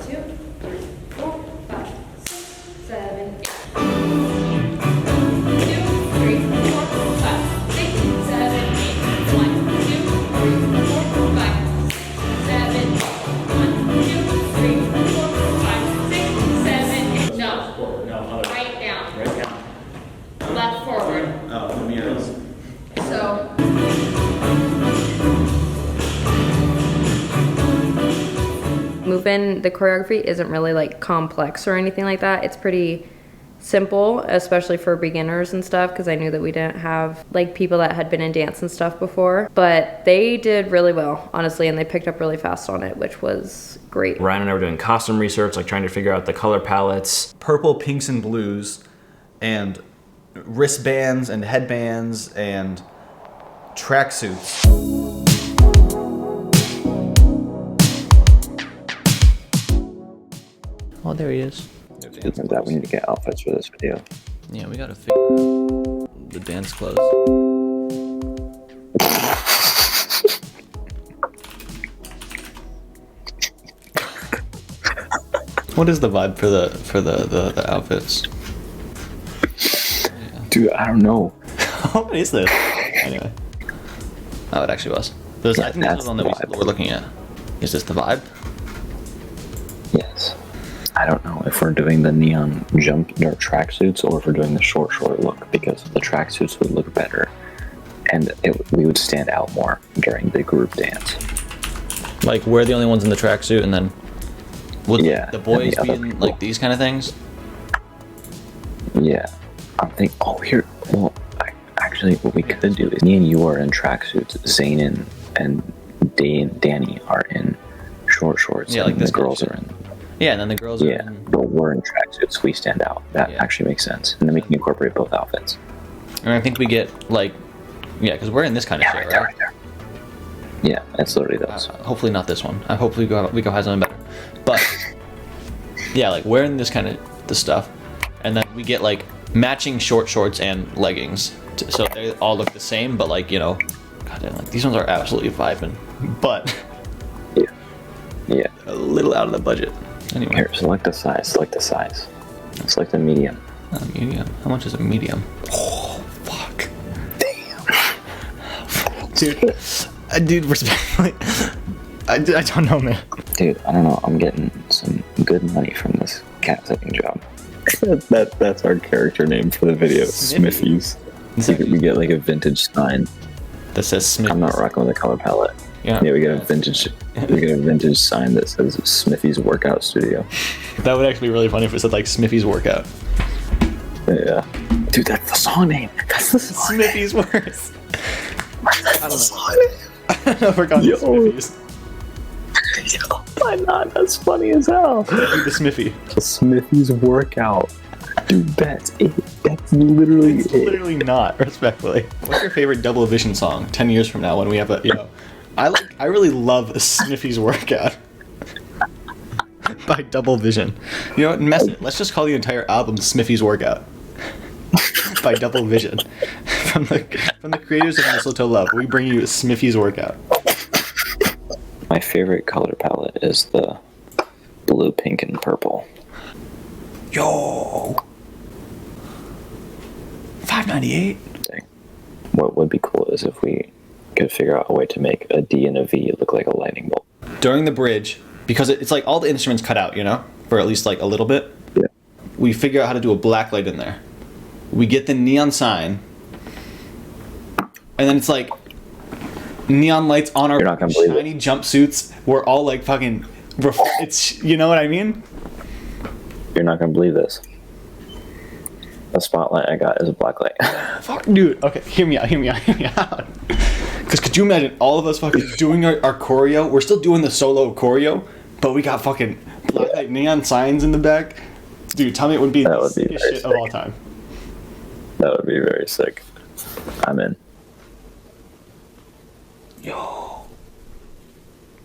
2, 3, 4, 5, 6, 7, 8. 'Move-In, the choreography isn't really like complex or anything like that. It's pretty simple, especially for beginners and stuff, because I knew that we didn't have like people that had been in dance and stuff before. But they did really well, honestly, and they picked up really fast on it, which was great. Ryan and I were doing costume research, like trying to figure out the color palettes. Purple, pinks, and blues, and wristbands and headbands and tracksuits. Oh, there he is. Speaking of that, we need to get outfits for this video. Yeah, we gotta figure out the dance clothes. What is the vibe for the outfits? Dude, I don't know. What is this? Anyway. Oh, it actually was. I think this was the one that we're looking at. Is this the vibe? Yes. I don't know if we're doing the neon jump or tracksuits or if we're doing the short look, because the tracksuits would look better and we would stand out more during the group dance. Like, we're the only ones in the tracksuit, and then would the boys the be in like these kind of things? Yeah. I'm thinking, actually, what we could do is me and you are in tracksuits, Zane and Danny are in short shorts, Yeah, like and this the girls are in. Yeah, and then the girls are in... but we're in tracksuits, we stand out. That actually makes sense. And then we can incorporate both outfits. And I think we get, like... Yeah, because we're in this kind of shit, right? Yeah, it's literally those. Hopefully not this one. Hopefully we go have something better. But, yeah, like, we're in this kind of this stuff. And then we get, like, matching short shorts and leggings. So they all look the same, but, like, you know... Goddamn, like, these ones are absolutely vibing. But... Yeah. A little out of the budget. Anyway. Here, select the size. Select the medium. Medium. How much is a medium? Oh, fuck. Damn. Dude, respectfully, I don't know, man. Dude, I don't know. I'm getting some good money from this cat sitting job. That's our character name for the video. Smithies. We get like a vintage sign that says Smithies. I'm not rocking with the color palette. Yeah, we get a vintage sign that says Smithy's Workout Studio. That would actually be really funny if it said like Smithy's Workout. Yeah. Dude, that's the song name. That's the song Smithy's name. Works. That's the song name. I don't know if we're calling it Smithy's. Yo, why not? That's funny as hell. The Smithy. Smithy's Workout. Dude, that's it. That's literally it's literally not, respectfully. What's your favorite Double Vision song 10 years from now when we have a, you know... I really love Smithy's Workout by Double Vision. You know what? Mess it. Let's just call the entire album Smithy's Workout by Double Vision. From the creators of Mistletoe Love, we bring you Smithy's Workout. My favorite color palette is the blue, pink, and purple. Yo! $5.98. What would be cool is if we could figure out a way to make a D and a V look like a lightning bolt. During the bridge, because it's like all the instruments cut out, you know, for at least like a little bit. Yeah. We figure out how to do a black light in there. We get the neon sign, and then it's like neon lights on our shiny jumpsuits. We're all like fucking. It's, you know what I mean? You're not gonna believe this. The spotlight I got is a black light. Fuck, dude. Okay, hear me out. Because could you imagine all of us fucking doing our choreo? We're still doing the solo choreo, but we got fucking black light neon signs in the back. Dude, tell me it would be the sickest shit of all time. That would be very sick. I'm in. Yo.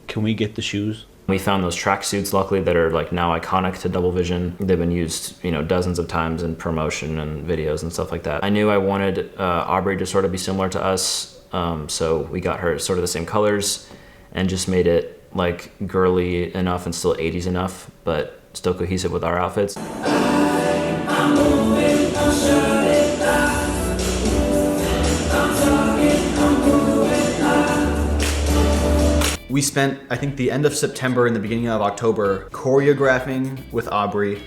Can we get the shoes? We found those tracksuits, luckily, that are like now iconic to Double Vision. They've been used, you know, dozens of times in promotion and videos and stuff like that. I knew I wanted Aubrey to sort of be similar to us, so we got her sort of the same colors and just made it like girly enough and still 80s enough, but still cohesive with our outfits. We spent, I think, the end of September and the beginning of October choreographing with Aubrey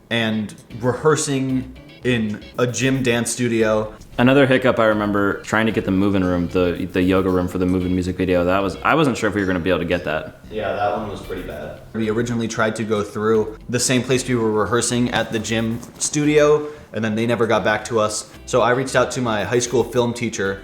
and rehearsing in a gym dance studio. Another hiccup, I remember trying to get the move-in room, the yoga room for the move-in music video. I wasn't sure if we were gonna be able to get that. Yeah, that one was pretty bad. We originally tried to go through the same place we were rehearsing at the gym studio, and then they never got back to us. So I reached out to my high school film teacher,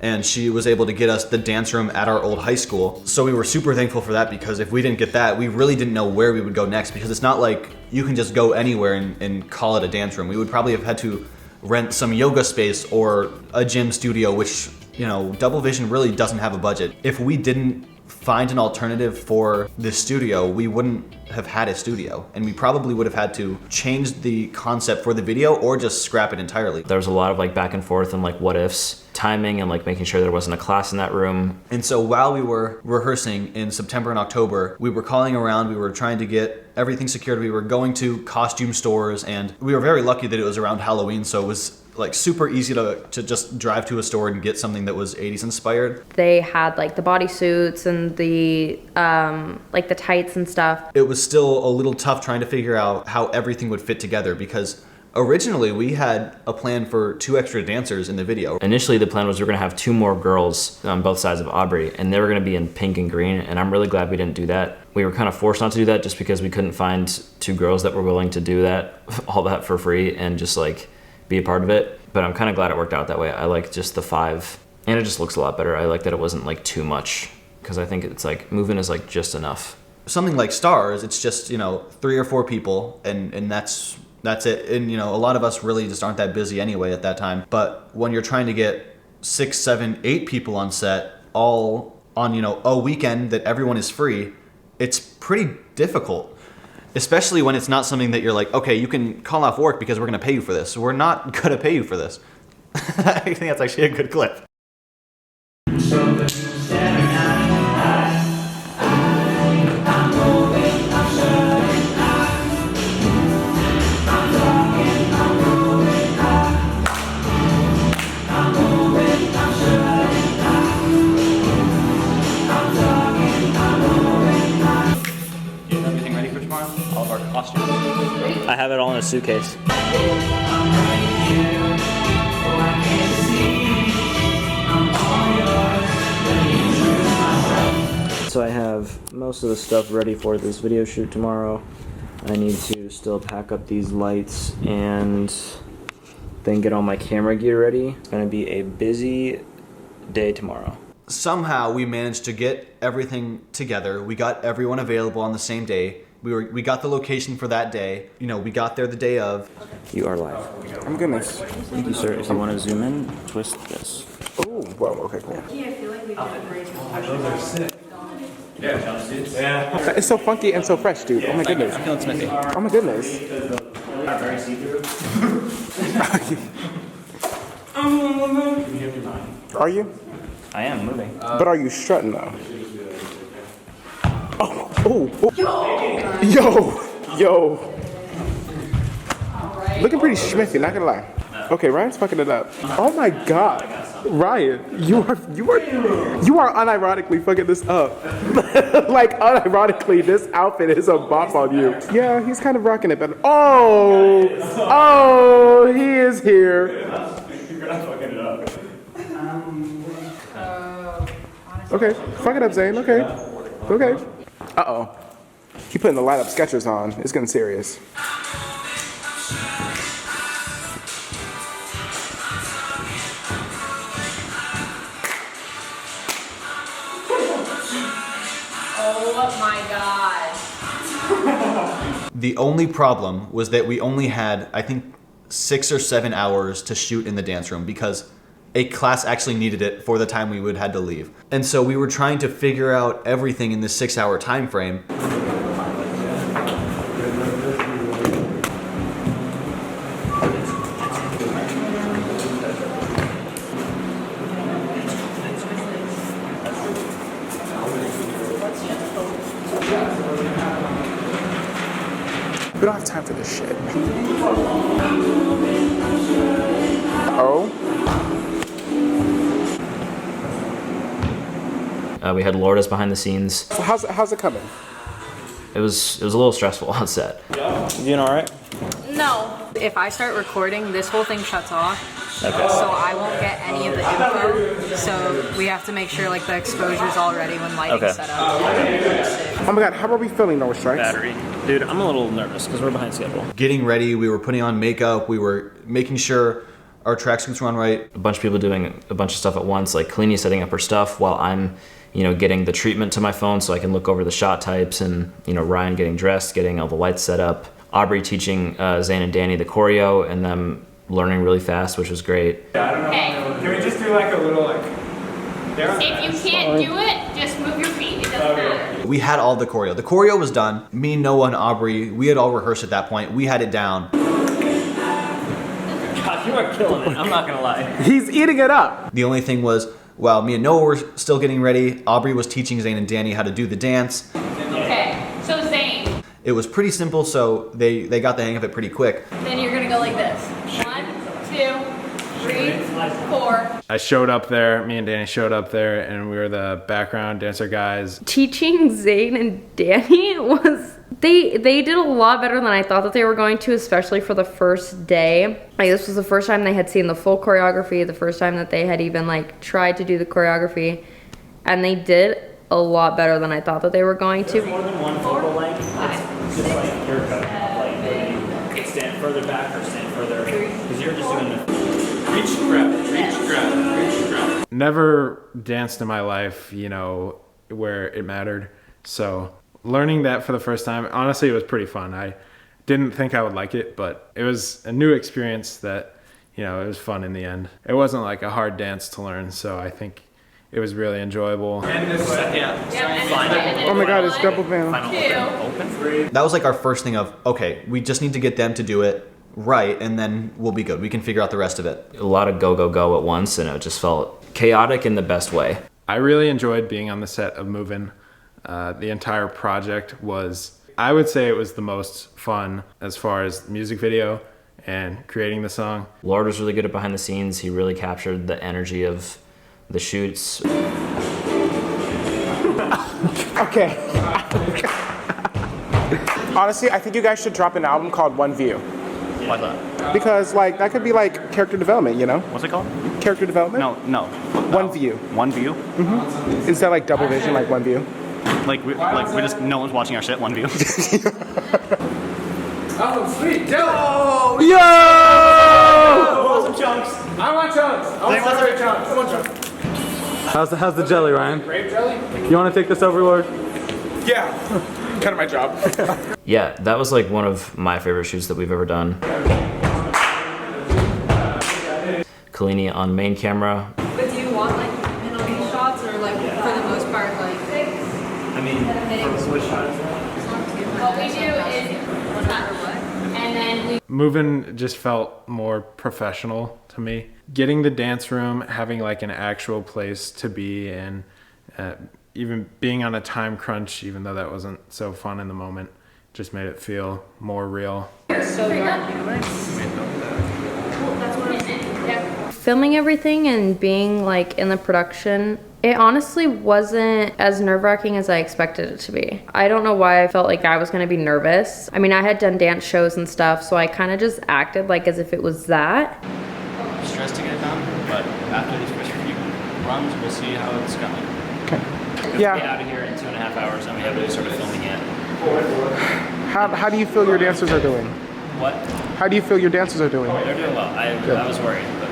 and she was able to get us the dance room at our old high school. So we were super thankful for that, because if we didn't get that, we really didn't know where we would go next, because it's not like you can just go anywhere and call it a dance room. We would probably have had to rent some yoga space or a gym studio, which, you know, Double Vision really doesn't have a budget. If we didn't find an alternative for this studio, we wouldn't have had a studio, and we probably would have had to change the concept for the video or just scrap it entirely. There was a lot of like back and forth and like what ifs, timing, and like making sure there wasn't a class in that room. And so while we were rehearsing in September and October, we were calling around, we were trying to get everything secured, we were going to costume stores, and we were very lucky that it was around Halloween, so it was like super easy to just drive to a store and get something that was 80s inspired. They had like the bodysuits and the like the tights and stuff. It was still a little tough trying to figure out how everything would fit together, because originally we had a plan for 2 extra dancers in the video. Initially the plan was we were gonna have 2 more girls on both sides of Aubrey, and they were gonna be in pink and green, and I'm really glad we didn't do that. We were kind of forced not to do that just because we couldn't find 2 girls that were willing to do that, all that for free, and just like be a part of it. But I'm kind of glad it worked out that way. I like just the 5, and it just looks a lot better. I like that it wasn't like too much, because I think it's like moving is like just enough. Something like Stars, it's just, you know, 3 or 4 people, and that's it. And you know, a lot of us really just aren't that busy anyway at that time. But when you're trying to get 6, 7, 8 people on set, all on, you know, a weekend that everyone is free, it's pretty difficult. Especially when it's not something that you're like, okay, you can call off work because we're gonna pay you for this. We're not gonna pay you for this. I think that's actually a good clip. I have it all in a suitcase. So I have most of the stuff ready for this video shoot tomorrow. I need to still pack up these lights and then get all my camera gear ready. It's gonna be a busy day tomorrow. Somehow we managed to get everything together. We got everyone available on the same day. We got the location for that day. You know, we got there the day of. You are live. I'm goodness. Thank you, sir. If you want to zoom in, twist this. Oh, well, okay, cool. Yeah, I feel like we did a great job. Those are sick. Yeah, John dudes. Yeah. It's so funky and so fresh, dude. Oh my goodness. I'm feeling smithy. Oh my goodness. Not very see-through. Are you? I am moving. But are you strutting though? Oh. Yo. Looking pretty schmiffy, not gonna lie. Okay, Ryan's fucking it up. Oh my god. Ryan, you are unironically fucking this up. Like unironically, this outfit is a bop on you. Yeah, he's kind of rocking it, but oh, he is here. You're not fucking it up. Okay, fuck it up, Zane. Okay. Uh-oh. He putting the light up Skechers on. It's getting serious. Oh my god. The only problem was that we only had, I think, 6 or 7 hours to shoot in the dance room because a class actually needed it for the time we would had to leave. And so we were trying to figure out everything in this 6-hour time frame. We don't have time for this shit. Oh. We had Lourdes behind the scenes. So how's it coming? It was a little stressful on set. You doing all right? No. If I start recording, this whole thing shuts off. Okay. So I won't get any of the info. So we have to make sure like the exposure's all ready when lighting's set up. Oh my god, how are we feeling those Strykes? Battery. Dude, I'm a little nervous because we're behind schedule. Getting ready, we were putting on makeup, we were making sure our tracksuits were on right. A bunch of people doing a bunch of stuff at once, like Kalini setting up her stuff while I'm, getting the treatment to my phone so I can look over the shot types, and, Ryan getting dressed, getting all the lights set up. Aubrey teaching Zane and Danny the choreo and them learning really fast, which was great. I don't know. Hey. Can we just do like a little like... If you can't do it, Just move your feet. It doesn't matter. We had all the choreo. The choreo was done. Me, Noah, and Aubrey, we had all rehearsed at that point. We had it down. God, you are killing it. I'm not gonna lie. He's eating it up. The only thing was, while me and Noah were still getting ready, Aubrey was teaching Zane and Danny how to do the dance. Okay, so Zane. It was pretty simple, so they got the hang of it pretty quick. Then you're gonna go like this. 1, 2, 3, 4. I showed up there, me and Danny showed up there, and we were the background dancer guys. Teaching Zane and Danny was they did a lot better than I thought that they were going to, especially for the first day. Like, this was the first time they had seen the full choreography, the first time that they had even like tried to do the choreography, and they did a lot better than I thought that they were going to. More than one vocal length. It's just like you're like stand further back or stand further because you're just doing the reach, grab. Never danced in my life, you know, where it mattered. So learning that for the first time, honestly, it was pretty fun. I didn't think I would like it, but it was a new experience that, you know, it was fun in the end. It wasn't like a hard dance to learn, so I think it was really enjoyable. Oh my God, it's double band. That was like our first thing of, okay, we just need to get them to do it right, and then we'll be good. We can figure out the rest of it. A lot of go at once, and it just felt chaotic in the best way. I really enjoyed being on the set of Movin'. The entire project was, I would say it was the most fun as far as music video and creating the song. Lord was really good at behind the scenes. He really captured the energy of the shoots. Okay. Honestly, I think you guys should drop an album called One View. Why that? Because like that could be like character development, you know? What's it called? Character development? No. One View. One View? Mm-hmm. Instead of like double vision, like One View. Like we just, no one's watching our shit, One View. Oh, sweet. Yo! Yo! I want some chunks. I want chunks. I want chunks. I want chunks. How's the jelly, Ryan? Grape jelly? You want to take this over, Lord? Yeah. Kind of my job. Yeah, that was like one of my favorite shoots that we've ever done. Kalini on main camera. But do you want like middle beat shots or like for the most part like? I mean, for switch shots. What we do is, and then we Movin' just felt more professional to me. Getting the dance room, having like an actual place to be, and even being on a time crunch, even though that wasn't so fun in the moment, just made it feel more real. filming everything and being like in the production, it honestly wasn't as nerve-wracking as I expected it to be. I don't know why I felt like I was gonna be nervous. I mean, I had done dance shows and stuff, so I kind of just acted like as if it was that. I'm stressed to get it done, but after these first few runs, we'll see how it's going. Okay. We'll Yeah. be out of here in 2.5 hours, and we haven't really started filming yet. How do you feel your dancers are doing? What? How do you feel your dancers are doing? They're doing well. I was worried, but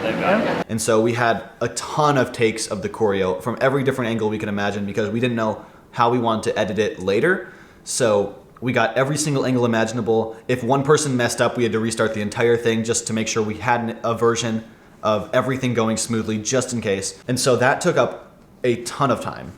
they've got it. And so we had a ton of takes of the choreo from every different angle we could imagine because we didn't know how we wanted to edit it later. So we got every single angle imaginable. If one person messed up, we had to restart the entire thing just to make sure we had a version of everything going smoothly just in case. And so that took up a ton of time.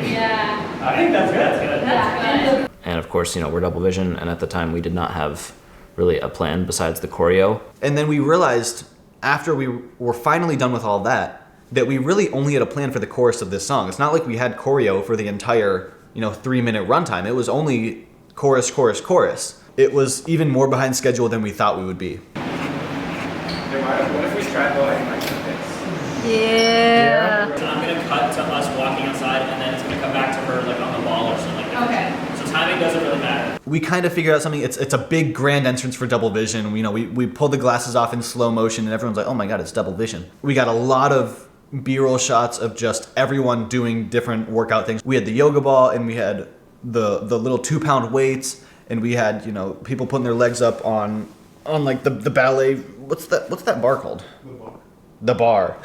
Yeah. I think that's good. That's good. And of course, we're double vision, and at the time we did not have really a plan besides the choreo. And then we realized after we were finally done with all that we really only had a plan for the chorus of this song. It's not like we had choreo for the entire 3-minute runtime. It was only chorus, chorus, chorus. It was even more behind schedule than we thought we would be. What if we tried going like this? Yeah. So I'm gonna cut to us walking outside, and then it's gonna come back to her like on the wall or something like that. Okay. So timing doesn't really matter. We kind of figured out something. It's a big grand entrance for double vision. We pulled the glasses off in slow motion, and everyone's like, "Oh my god, it's double vision." We got a lot of B-roll shots of just everyone doing different workout things. We had the yoga ball, and we had the little 2-pound weights, and we had people putting their legs up on like the ballet. What's that bar called? The bar.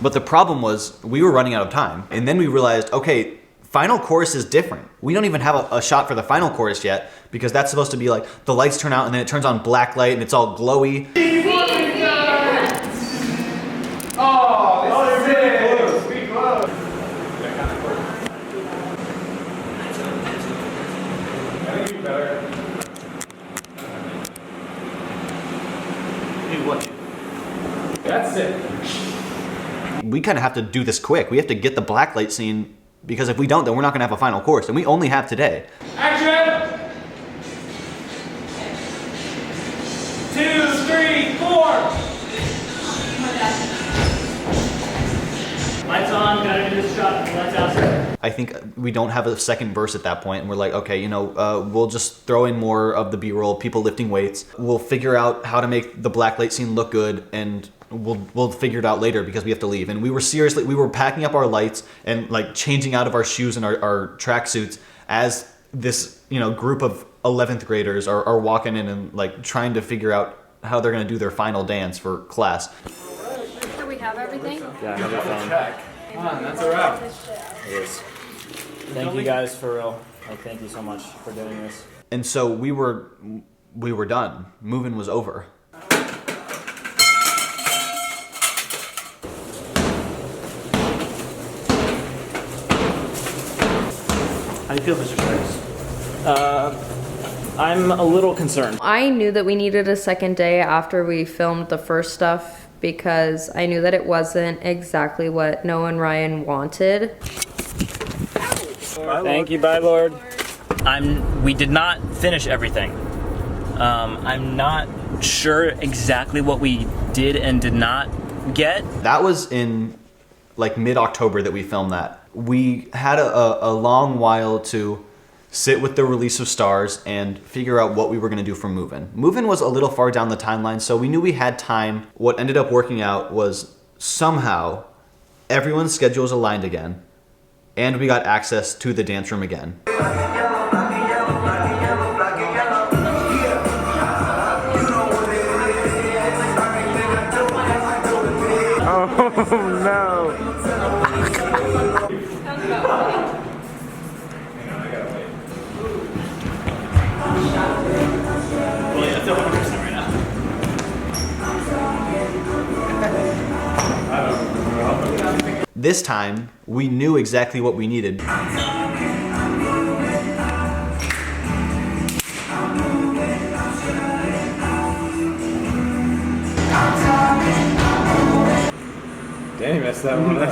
But the problem was we were running out of time. And then we realized, okay, final chorus is different. We don't even have a shot for the final chorus yet because that's supposed to be like the lights turn out and then it turns on black light and it's all glowy. Oh, this is it. Be close. I think you better. That's it. We kind of have to do this quick. We have to get the blacklight scene because if we don't, then we're not going to have a final chorus, and we only have today. Action! 2, 3, 4. Lights on, gotta do this shot. Lights out. I think we don't have a second verse at that point, and we're like, okay, you know, we'll just throw in more of the B-roll, people lifting weights. We'll figure out how to make the blacklight scene look good, and we'll figure it out later because we have to leave. And we were packing up our lights and like changing out of our shoes and our tracksuits as this, you know, group of 11th graders are walking in and like trying to figure out how they're gonna do their final dance for class. Do we have everything? Yeah, everything. That's a wrap. It is. Thank you guys for real. Like, thank you so much for doing this. And so we were done. Moving was over. How do you feel, Mr. Strykes? I'm a little concerned. I knew that we needed a second day after we filmed the first stuff because I knew that it wasn't exactly what Noah and Ryan wanted. Thank you, bye, Lord. We did not finish everything. I'm not sure exactly what we did and did not get. That was in like mid-October that we filmed that. We had a long while to sit with the release of Stars and figure out what we were gonna do for Movin'. Movin' was a little far down the timeline, so we knew we had time. What ended up working out was somehow everyone's schedules aligned again, and we got access to the dance room again. Oh no. This time, we knew exactly what we needed. Danny messed that one up.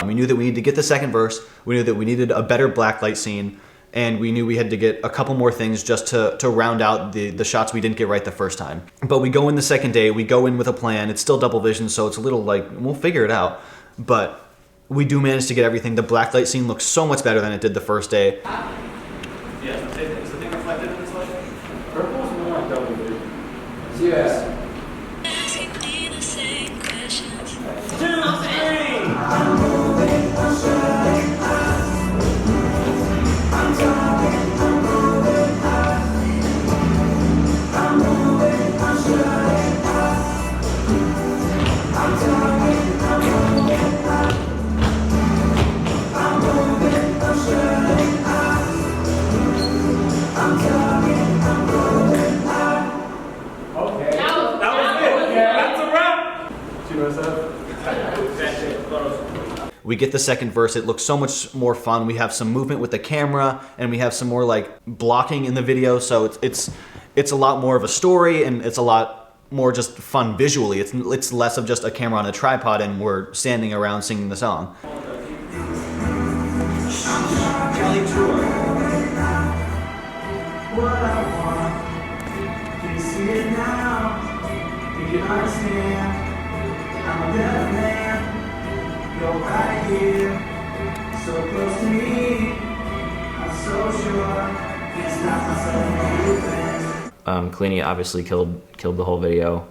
We knew that we needed to get the second verse, we knew that we needed a better blacklight scene, and we knew we had to get a couple more things just to round out the shots we didn't get right the first time. But we go in the second day, we go in with a plan. It's still double vision, so it's a little like, we'll figure it out. But we do manage to get everything. The blacklight scene looks so much better than it did the first day. Yeah, is the thing reflected in this light? Purple is more like double vision. Yeah. 2 We get the second verse, it looks so much more fun. We have some movement with the camera, and we have some more like blocking in the video, so it's a lot more of a story, and it's a lot more just fun visually. It's less of just a camera on a tripod and we're standing around singing the song. Kelly Tour. What I want, can you see it now? If you understand, I'm a better man. You're right here, so close to me. I'm so sure it's not myself you think. Kalini obviously killed the whole video.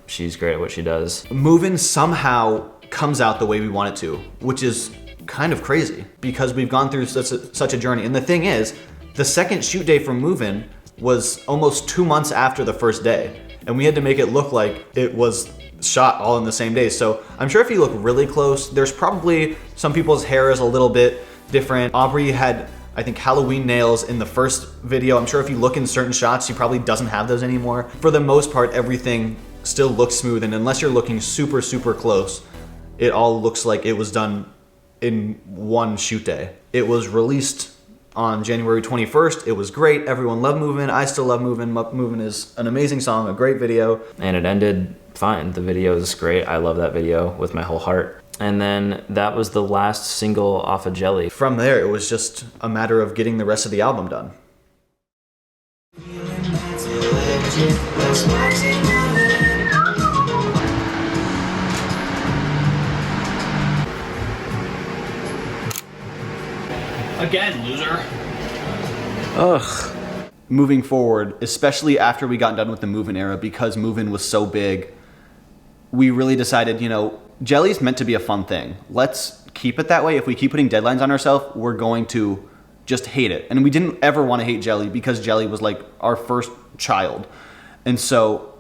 She's great at what she does. Movin' somehow comes out the way we want it to, which is kind of crazy because we've gone through such a journey. And the thing is, The second shoot day for Move-In was almost 2 months after the first day, and we had to make it look like it was shot all in the same day. So I'm sure if you look really close, there's probably some people's hair is a little bit different. Aubrey had, I think, Halloween nails in the first video. I'm sure if you look in certain shots, she probably doesn't have those anymore. For the most part, everything still looks smooth, and unless you're looking super, super close, it all looks like it was done in one shoot day. It was released on January 21st. It was great. Everyone loved Move-In. I still love Move-In. Move-In is an amazing song, a great video. And it ended fine. The video is great. I love that video with my whole heart. And then that was the last single off of Jelly. From there, it was just a matter of getting the rest of the album done. Again, loser. Ugh. Moving forward, especially after we got done with the Move-In era, because Move-In was so big, we really decided, you know, Jelly's meant to be a fun thing. Let's keep it that way. If we keep putting deadlines on ourselves, we're going to just hate it. And we didn't ever want to hate Jelly because Jelly was like our first child. And so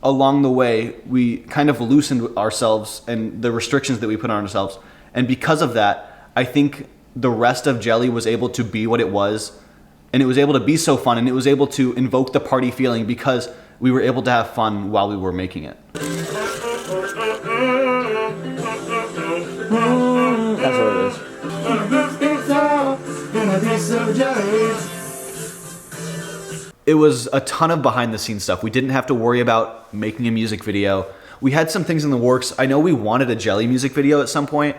along the way, we kind of loosened ourselves and the restrictions that we put on ourselves. And because of that, I think the rest of Jelly was able to be what it was, and it was able to be so fun, and it was able to invoke the party feeling because we were able to have fun while we were making it. That's what it is. It was a ton of behind the scenes stuff. We didn't have to worry about making a music video. We had some things in the works. I know we wanted a Jelly music video at some point,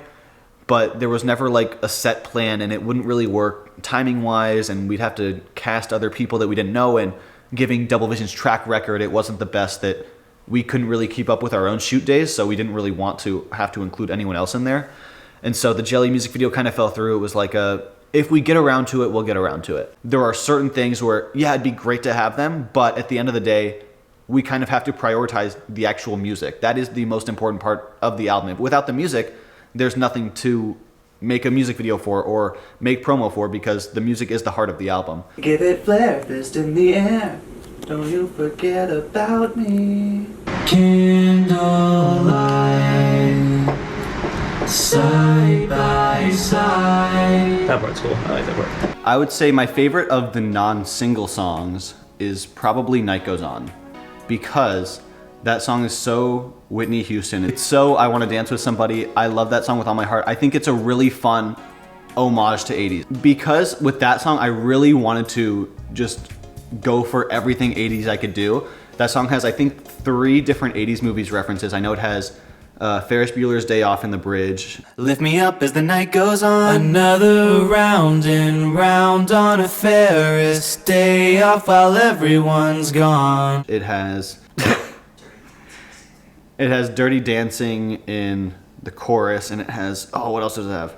but there was never like a set plan, and it wouldn't really work timing wise, and we'd have to cast other people that we didn't know, and giving Double Vision's track record, it wasn't the best that we couldn't really keep up with our own shoot days, so we didn't really want to have to include anyone else in there. And so the Jelly music video kind of fell through. It was like if we get around to it, we'll get around to it. There are certain things where, yeah, it'd be great to have them, but at the end of the day, we kind of have to prioritize the actual music. That is the most important part of the album. Without the music, there's nothing to make a music video for or make promo for, because the music is the heart of the album. Give it flare, fist in the air. Don't you forget about me. Candlelight, side by side. That part's cool. I like that part. I would say my favorite of the non-single songs is probably Night Goes On, because that song is so Whitney Houston. It's so I Want to Dance with Somebody. I love that song with all my heart. I think it's a really fun homage to 80s. Because with that song, I really wanted to just go for everything 80s I could do. That song has, I think, 3 different 80s movies references. I know it has Ferris Bueller's Day Off in the bridge. Lift me up as the night goes on. Another round and round on a Ferris day off while everyone's gone. It has it has Dirty Dancing in the chorus, and it has, oh, what else does it have?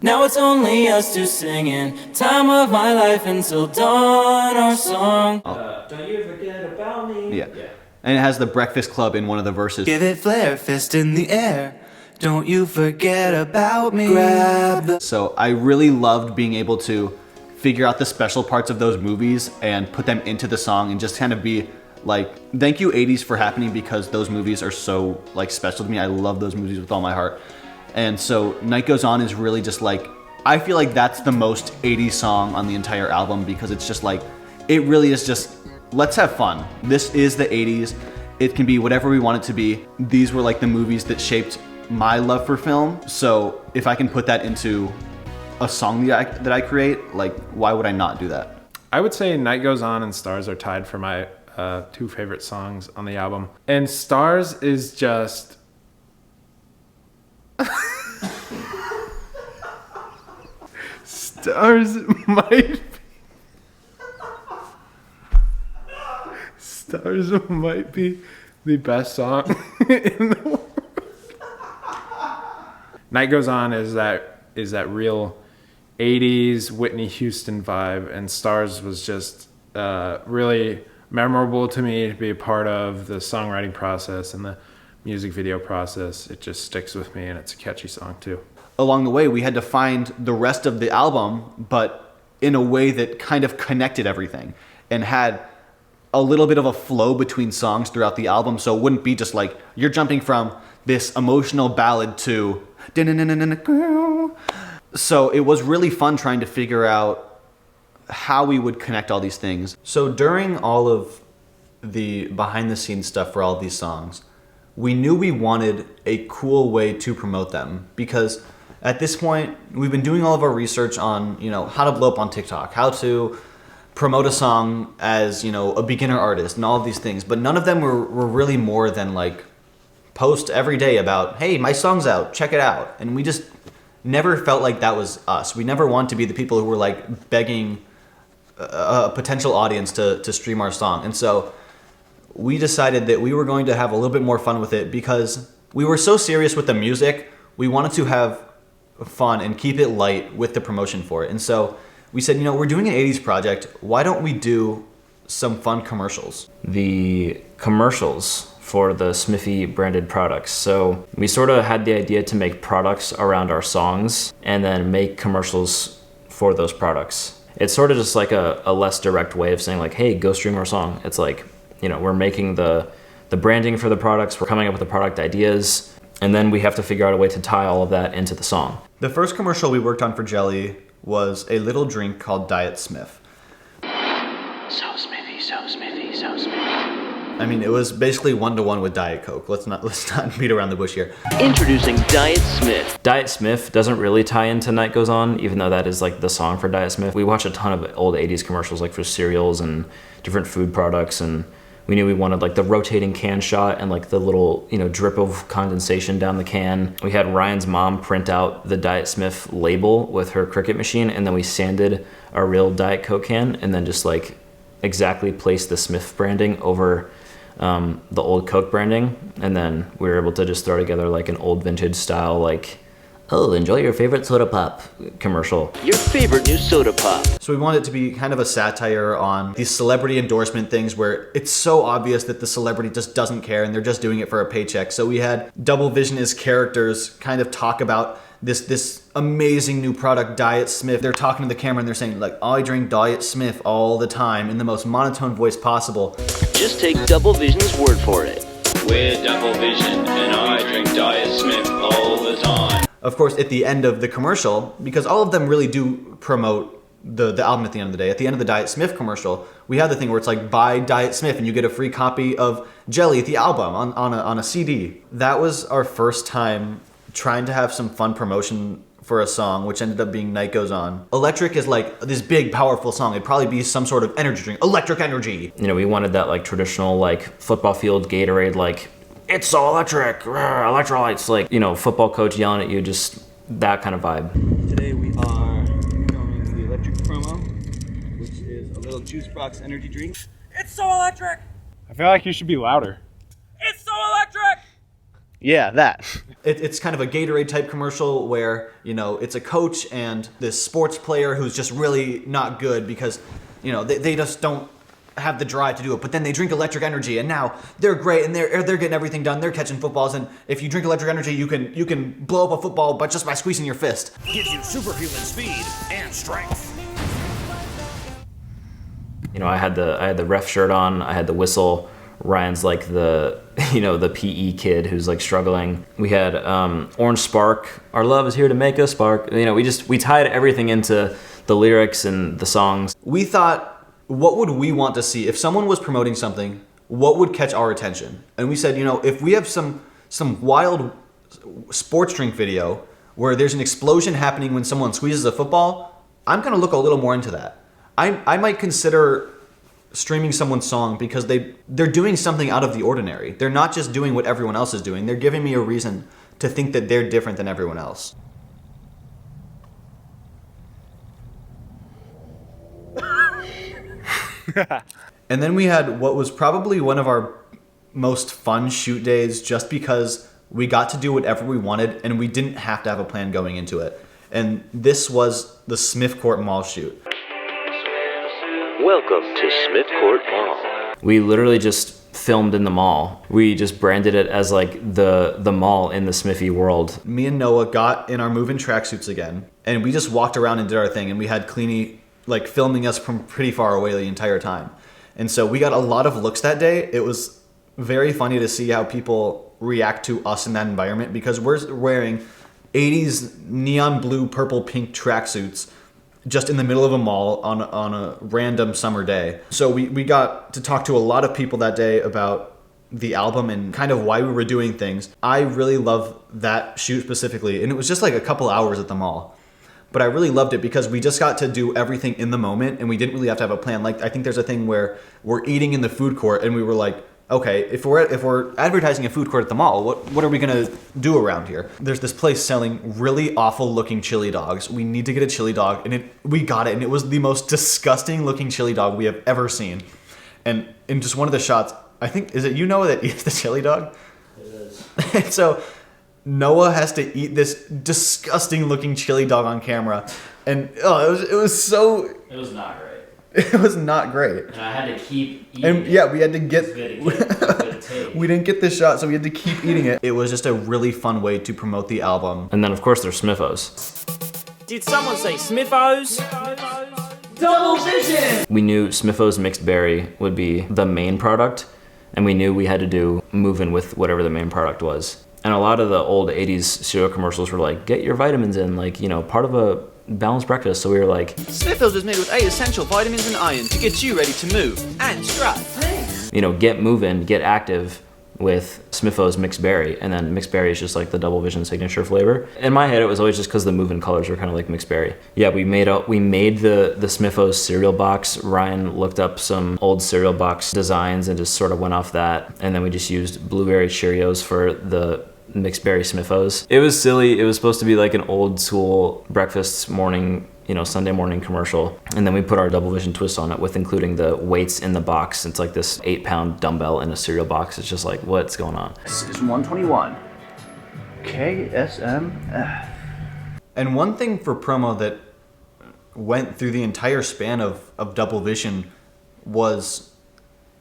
Now it's only us two singing. Time of my life until dawn, our song. Don't you forget about me. Yeah. And it has the Breakfast Club in one of the verses. Give it flare, fist in the air. Don't you forget about me. Grab the... So I really loved being able to figure out the special parts of those movies and put them into the song and just kind of be like, thank you 80s for happening, because those movies are so like special to me. I love those movies with all my heart. And so Night Goes On is really just like, I feel like that's the most 80s song on the entire album, because it's just like, it really is just, let's have fun. This is the 80s. It can be whatever we want it to be. These were like the movies that shaped my love for film. So if I can put that into a song that I create, like, why would I not do that? I would say Night Goes On and Stars are tied for my 2 favorite songs on the album. And Stars is just... Stars might be the best song in the world. Night Goes On is that real 80s Whitney Houston vibe, and Stars was just really memorable to me to be a part of the songwriting process and the music video process. It just sticks with me, and it's a catchy song too. Along the way, we had to find the rest of the album, but in a way that kind of connected everything and had a little bit of a flow between songs throughout the album, so it wouldn't be just like you're jumping from this emotional ballad to so it was really fun trying to figure out how we would connect all these things. So during all of the behind the scenes stuff for all of these songs, we knew we wanted a cool way to promote them, because at this point we've been doing all of our research on, you know, how to blow up on TikTok, how to promote a song as, you know, a beginner artist and all of these things, but none of them were really more than like post every day about, hey, my song's out, check it out. And we just never felt like that was us. We never wanted to be the people who were like begging a potential audience to stream our song. And so we decided that we were going to have a little bit more fun with it, because we were so serious with the music. We wanted to have fun and keep it light with the promotion for it. And so we said, you know, we're doing an 80s project. Why don't we do some fun commercials? The commercials for the Smithy branded products. So we sort of had the idea to make products around our songs and then make commercials for those products. It's sort of just like a less direct way of saying like, hey, go stream our song. It's like, you know, we're making the branding for the products, we're coming up with the product ideas, and then we have to figure out a way to tie all of that into the song. The first commercial we worked on for Jelly was a little drink called Diet Smith. So Smithy, so Smithy, so Smithy. I mean, it was basically 1-to-1 with Diet Coke. Let's not beat around the bush here. Introducing Diet Smith. Diet Smith doesn't really tie into Night Goes On, even though that is like the song for Diet Smith. We watched a ton of old 80s commercials like for cereals and different food products, and we knew we wanted like the rotating can shot and like the little, you know, drip of condensation down the can. We had Ryan's mom print out the Diet Smith label with her Cricut machine, and then we sanded a real Diet Coke can and then just like exactly placed the Smith branding over the old Coke branding. And then we were able to just throw together like an old vintage style, like, oh, enjoy your favorite soda pop commercial. Your favorite new soda pop. So we wanted it to be kind of a satire on these celebrity endorsement things where it's so obvious that the celebrity just doesn't care and they're just doing it for a paycheck. So we had Double Vision as characters kind of talk about this amazing new product, Diet Smith. They're talking to the camera and they're saying like, I drink Diet Smith all the time in the most monotone voice possible. Just take Double Vision's word for it. We're Double Vision and I drink Diet Smith all the time. Of course, at the end of the commercial, because all of them really do promote the album at the end of the day, at the end of the Diet Smith commercial, we have the thing where it's like, buy Diet Smith and you get a free copy of Jelly, the album, on a CD. That was our first time trying to have some fun promotion for a song, which ended up being Night Goes On. Electric is like this big, powerful song. It'd probably be some sort of energy drink, electric energy. You know, we wanted that like traditional like football field Gatorade, like, it's so electric, electrolytes, like, you know, football coach yelling at you, just that kind of vibe. Today we are filming the electric promo, which is a little juice box energy drink. It's so electric! I feel like you should be louder. It's so electric! Yeah, that. It's kind of a Gatorade type commercial where, you know, it's a coach and this sports player who's just really not good because, you know, they just don't have the drive to do it, but then they drink electric energy and now they're great and they're getting everything done. They're catching footballs, and if you drink electric energy, you can blow up a football, but just by squeezing your fist. Gives you superhuman speed and strength. You know, I had the ref shirt on, I had the whistle. Ryan's like the, you know, the PE kid who's like struggling. We had Orange Spark, our love is here to make us spark. You know, we tied everything into the lyrics and the songs. We thought, what would we want to see? If someone was promoting something, what would catch our attention? And we said, you know, if we have some wild sports drink video where there's an explosion happening when someone squeezes a football, I'm gonna look a little more into that. I might consider streaming someone's song because they're doing something out of the ordinary. They're not just doing what everyone else is doing. They're giving me a reason to think that they're different than everyone else. And then we had what was probably one of our most fun shoot days, just because we got to do whatever we wanted and we didn't have to have a plan going into it. And this was the Smith Court Mall shoot. Welcome to Smith Court Mall. We literally just filmed in the mall. We just branded it as like the mall in the Smithy world. Me and Noah got in our move-in tracksuits again, and we just walked around and did our thing, and we had Cleanie like filming us from pretty far away the entire time. And so we got a lot of looks that day. It was very funny to see how people react to us in that environment because we're wearing 80s neon blue, purple, pink tracksuits just in the middle of a mall on a random summer day. So we got to talk to a lot of people that day about the album and kind of why we were doing things. I really love that shoot specifically, and it was just like a couple hours at the mall. But I really loved it because we just got to do everything in the moment and we didn't really have to have a plan. Like I think there's a thing where we're eating in the food court and we were like, okay, if we're advertising a food court at the mall, what are we gonna do around here? There's this place selling really awful looking chili dogs. We need to get a chili dog, and we got it, and it was the most disgusting looking chili dog we have ever seen. And in just one of the shots, I think, is it you, Noah, that eats the chili dog? It is. And so Noah has to eat this disgusting looking chili dog on camera, and it was so. It was not great. It was not great. And I had to keep eating. And yeah, we had to get. We didn't get this shot, so we had to keep eating it. It was just a really fun way to promote the album. And then of course there's Smithos. Did someone say Smithos? Double vision! We knew Smithos Mixed Berry would be the main product, and we knew we had to do Movin' with whatever the main product was. And a lot of the old 80s cereal commercials were like, get your vitamins in, like, you know, part of a balanced breakfast. So we were like, Smithos is made with 8 essential vitamins and iron to get you ready to move. And Strykes. You know, get moving, get active with Smithos Mixed Berry. And then Mixed Berry is just like the Double Vision signature flavor. In my head, it was always just because the moving colors were kind of like Mixed Berry. Yeah, we made the Smithos cereal box. Ryan looked up some old cereal box designs and just sort of went off that. And then we just used blueberry Cheerios for the Mixed Berry Smithos. It was silly. It was supposed to be like an old school breakfast morning, you know, Sunday morning commercial. And then we put our Double Vision twist on it with including the weights in the box. It's like this 8-pound dumbbell in a cereal box. It's just like, what's going on? This is 121. KSM. And one thing for promo that went through the entire span of Double Vision was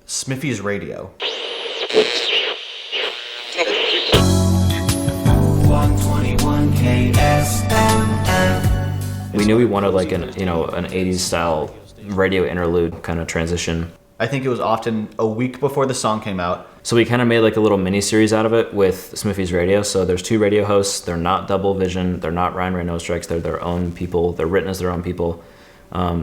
Smithy's radio. 121 KSM. We knew we wanted like an 80s style radio interlude kind of transition. I think it was often a week before the song came out. So we kind of made like a little mini series out of it with Smithy's Radio. So there's 2 radio hosts. They're not Double Vision. They're not Ryan Ray No Strykes. They're their own people. They're written as their own people.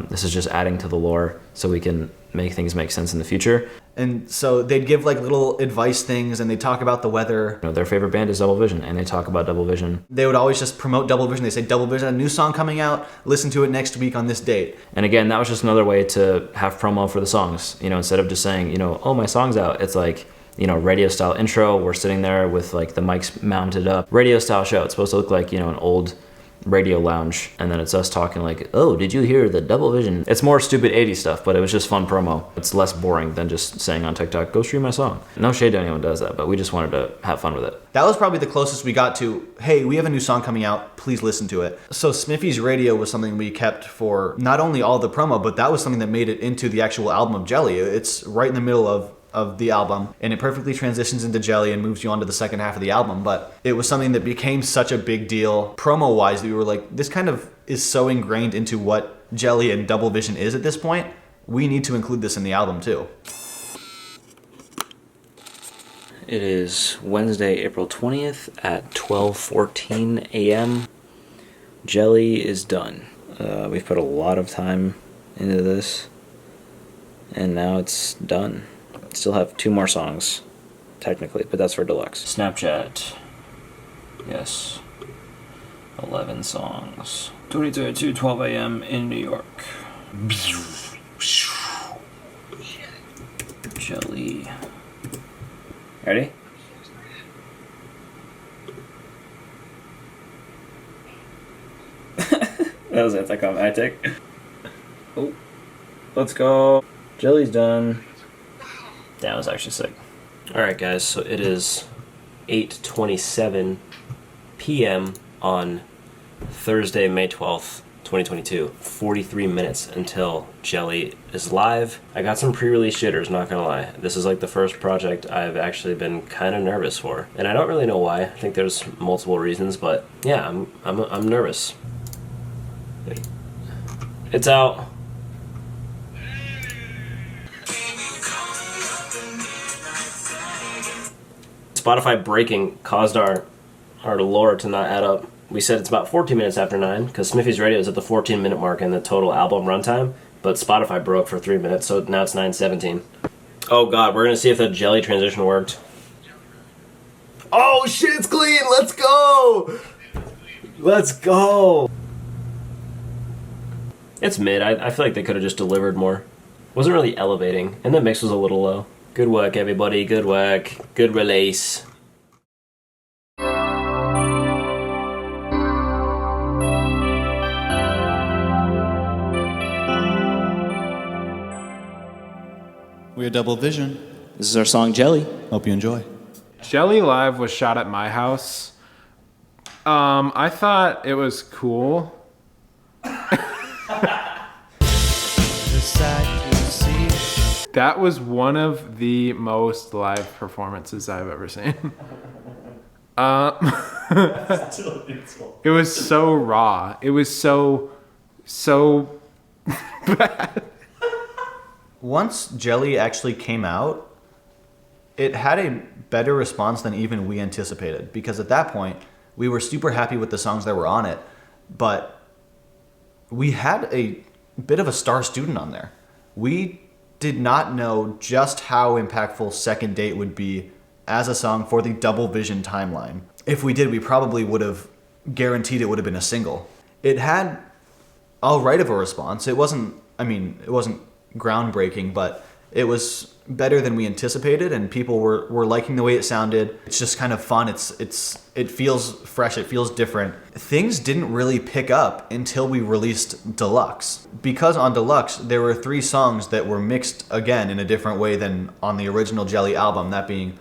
This is just adding to the lore so we can make things make sense in the future. And so they'd give like little advice things and they'd talk about the weather. You know, their favorite band is Double Vision and they talk about Double Vision. They would always just promote Double Vision. They say, Double Vision, a new song coming out. Listen to it next week on this date. And again, that was just another way to have promo for the songs. You know, instead of just saying, you know, oh, my song's out. It's like, you know, radio style intro. We're sitting there with like the mics mounted up. Radio style show. It's supposed to look like, you know, an old radio lounge, and then it's us talking like, oh, did you hear the Double Vision? It's more stupid 80s stuff, but it was just fun promo. It's less boring than just saying on TikTok, go stream my song. No shade to anyone who does that, but we just wanted to have fun with it. That was probably the closest we got to, hey, we have a new song coming out, please listen to it. So Smithy's Radio was something we kept for not only all the promo, but that was something that made it into the actual album of Jelly. It's right in the middle of the album, and it perfectly transitions into Jelly and moves you on to the second half of the album. But it was something that became such a big deal promo wise that we were like, this kind of is so ingrained into what Jelly and Double Vision is at this point, we need to include this in the album too. It is Wednesday, April 20th at 12:14 a.m. Jelly is done. We've put a lot of time into this, and now it's done. Still have 2 more songs, technically, but that's for deluxe. Snapchat. Yes. 11 songs. 23 to 12 a.m. in New York. Jelly. Ready? That was anticlimactic. Oh. Let's go. Jelly's done. That was actually sick. Alright guys, so it is 8:27 p.m. on Thursday, May 12th, 2022. 43 minutes until Jelly is live. I got some pre-release shitters, not gonna lie. This is like the first project I've actually been kind of nervous for. And I don't really know why. I think there's multiple reasons, but yeah, I'm nervous. It's out. Spotify breaking caused our lore to not add up. We said it's about 14 minutes after 9 because Smithy's radio is at the 14-minute mark in the total album runtime, but Spotify broke for 3 minutes, so now it's 9:17. Oh god, we're gonna see if that jelly transition worked. Oh shit, it's clean! Let's go! Let's go! It's mid. I feel like they could have just delivered more. Wasn't really elevating, and the mix was a little low. Good work, everybody. Good work. Good release. We're Double Vision. This is our song Jelly. Hope you enjoy. Jelly Live was shot at my house. I thought it was cool. That was one of the most live performances I've ever seen. It was so raw. It was so bad. Once Jelly actually came out, it had a better response than even we anticipated, because at that point we were super happy with the songs that were on it, but we had a bit of a star student on there. We did not know just how impactful Second Date would be as a song for the Double Vision timeline. If we did, we probably would have guaranteed it would have been a single. It had all right of a response. It wasn't groundbreaking, but it was better than we anticipated, and people were liking the way it sounded. It's just kind of fun. It feels fresh. It feels different. Things didn't really pick up until we released Deluxe. Because on Deluxe, there were 3 songs that were mixed again in a different way than on the original Jelly album, that being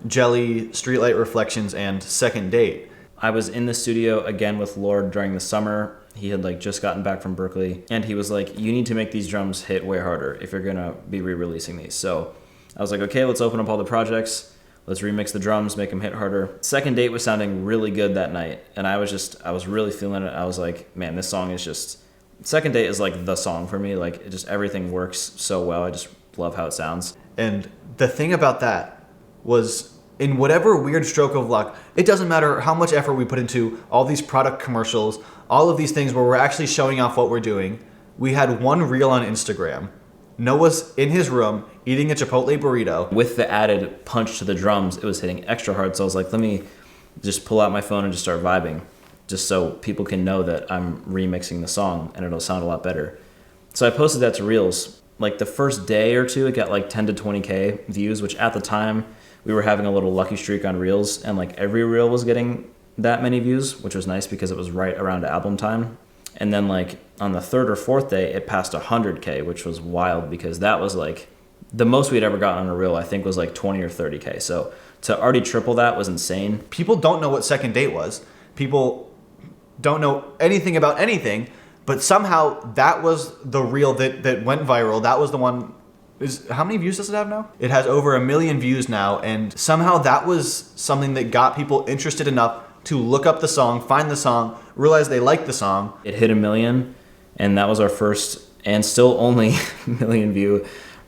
Jelly, Streetlight Reflections, and Second Date. I was in the studio again with Lord during the summer. He had just gotten back from Berkeley, and he was like, you need to make these drums hit way harder if you're gonna be re-releasing these. So I was like, okay, let's open up all the projects, let's remix the drums, make them hit harder. Second Date was sounding really good that night, and I was really feeling it. I was like, man, this song is just, Second Date is like the song for me. Like, it just, everything works so well. I just love how it sounds. And the thing about that was, in whatever weird stroke of luck, it doesn't matter how much effort we put into all these product commercials, all of these things where we're actually showing off what we're doing. We had one reel on Instagram. Noah's in his room eating a Chipotle burrito. With the added punch to the drums, it was hitting extra hard. So I was like, let me just pull out my phone and just start vibing, just so people can know that I'm remixing the song and it'll sound a lot better. So I posted that to Reels. Like the first day or two, it got like 10 to 20K views, which at the time, we were having a little lucky streak on Reels, and like every reel was getting that many views, which was nice because it was right around album time. And then like on the 3rd or 4th day, it passed 100K, which was wild because that was like the most we'd ever gotten on a reel, I think was like 20 or 30K. So to already triple that was insane. People don't know what Second Date was. People don't know anything about anything, but somehow that was the reel that went viral. That was the one. How many views does it have now? It has over 1 million views now, and somehow that was something that got people interested enough to look up the song, find the song, realize they liked the song. It hit 1 million, and that was our first and still only million view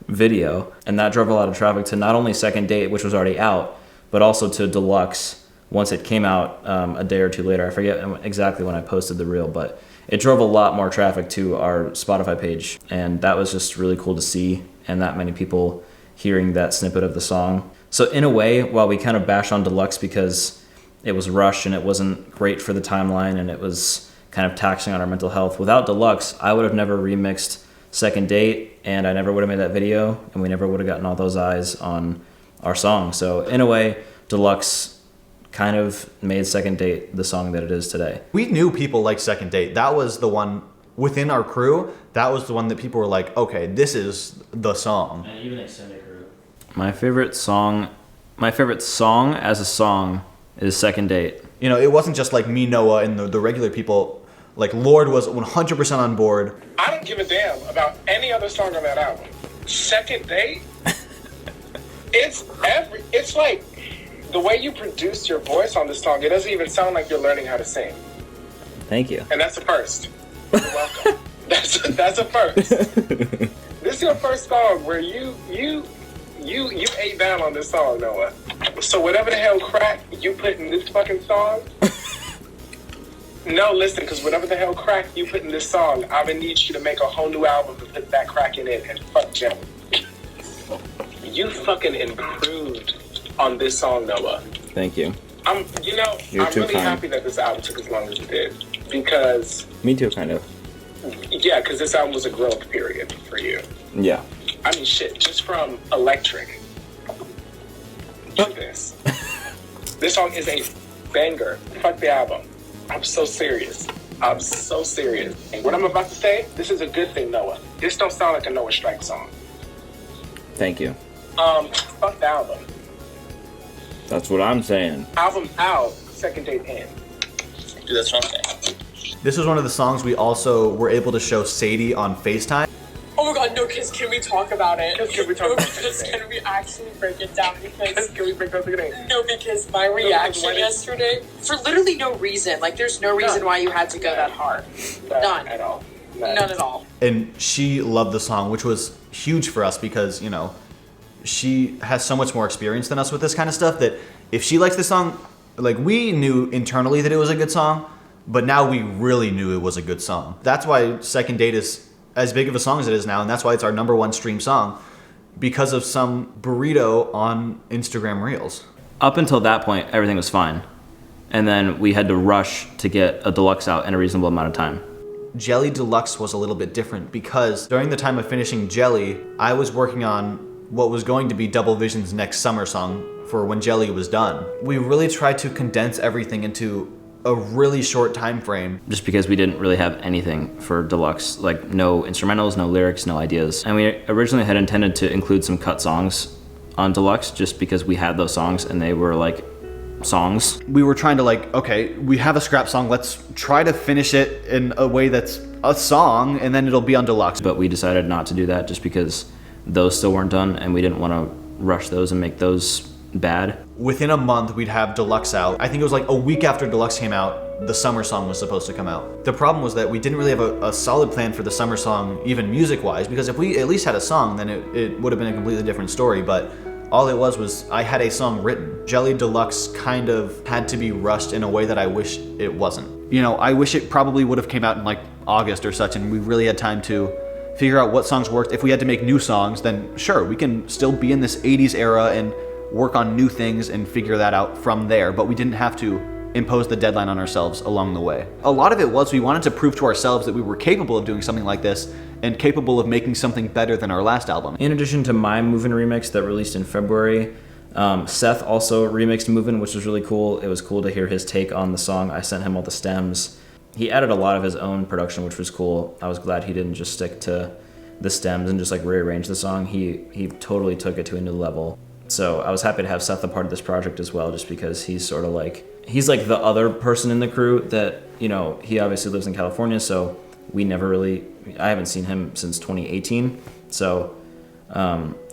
video, and that drove a lot of traffic to not only Second Date, which was already out, but also to Deluxe once it came out a day or two later. I forget exactly when I posted the reel, but it drove a lot more traffic to our Spotify page, and that was just really cool to see, and that many people hearing that snippet of the song. So in a way, while we kind of bash on Deluxe because it was rushed and it wasn't great for the timeline and it was kind of taxing on our mental health, without Deluxe, I would have never remixed Second Date, and I never would have made that video, and we never would have gotten all those eyes on our song. So in a way, Deluxe kind of made Second Date the song that it is today. We knew people liked Second Date. That was the one within our crew. That was the one that people were like, okay, this is the song. And even extended crew. My favorite song as a song is Second Date. You know, it wasn't just like me, Noah, and the regular people. Like, Lord was 100% on board. I don't give a damn about any other song on that album. Second Date? It's like the way you produce your voice on this song, it doesn't even sound like you're learning how to sing. Thank you. And that's a first. You're welcome. That's a first. This is your first song where you ate down on this song, Noah. So whatever the hell crack you put in this fucking song. No, listen, because whatever the hell crack you put in this song, I'm gonna need you to make a whole new album to put that crack in it and fuck Jelly. You fucking improved on this song, Noah. Thank you. I'm You're too really kind. happy that this album took as long as it did. Because, Me too, kind of. yeah, because this album was a growth period for you. Yeah. I mean, shit, just from Electric to this. This song is a banger. Fuck the album. I'm so serious. I'm so serious. And what I'm about to say, this is a good thing, Noah. This don't sound like a Noah Strykes song. Thank you. Fuck the album. That's what I'm saying. Album out, second date in. Dude, that's what I'm saying. This was one of the songs we also were able to show Sadie on FaceTime. Oh my god, no, kids, can we talk about it? Can we talk about it? Can we actually break it down? Because can we break down today? No, because my reaction yesterday, for literally no reason, like there's no reason why you had to go that hard. None. At all. None at all. And she loved the song, which was huge for us because, you know, she has so much more experience than us with this kind of stuff that if she likes this song, like we knew internally that it was a good song, but now we really knew it was a good song. That's why Second Date is as big of a song as it is now, and that's why it's our #1 stream song, because of some burrito on Instagram Reels. Up until that point, everything was fine. And then we had to rush to get a deluxe out in a reasonable amount of time. Jelly Deluxe was a little bit different because during the time of finishing Jelly, I was working on what was going to be Double Vision's next summer song for when Jelly was done. We really tried to condense everything into a really short time frame. Just because we didn't really have anything for deluxe, like no instrumentals, no lyrics, no ideas. And we originally had intended to include some cut songs on deluxe just because we had those songs and they were like songs. We were trying to like, okay, we have a scrap song, let's try to finish it in a way that's a song and then it'll be on deluxe. But we decided not to do that just because those still weren't done and we didn't want to rush those and make those bad. Within a month, we'd have Deluxe out. I think it was like a week after Deluxe came out, the summer song was supposed to come out. The problem was that we didn't really have a solid plan for the summer song, even music-wise, because if we at least had a song, then it would have been a completely different story, but all it was I had a song written. Jelly Deluxe kind of had to be rushed in a way that I wish it wasn't. You know, I wish it probably would have came out in like August or such, and we really had time to figure out what songs worked. If we had to make new songs, then sure, we can still be in this 80s era and work on new things and figure that out from there, but we didn't have to impose the deadline on ourselves along the way. A lot of it was we wanted to prove to ourselves that we were capable of doing something like this and capable of making something better than our last album. In addition to my Movin' remix that released in February, Seth also remixed Movin', which was really cool. It was cool to hear his take on the song. I sent him all the stems. He added a lot of his own production, which was cool. I was glad he didn't just stick to the stems and just like rearrange the song. He totally took it to a new level. So I was happy to have Seth a part of this project as well, just because he's sort of like, he's like the other person in the crew that, you know, he obviously lives in California, so we never really, I haven't seen him since 2018. So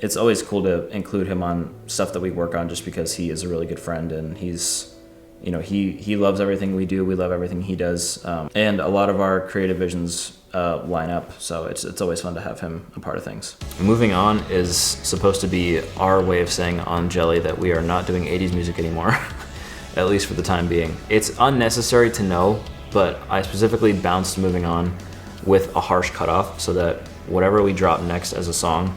it's always cool to include him on stuff that we work on just because he is a really good friend and he's, you know, he loves everything we do. We love everything he does. And a lot of our creative visions line up, so it's always fun to have him a part of things. Moving On is supposed to be our way of saying on Jelly that we are not doing 80s music anymore, at least for the time being. It's unnecessary to know, but I specifically bounced Moving On with a harsh cutoff so that whatever we drop next as a song,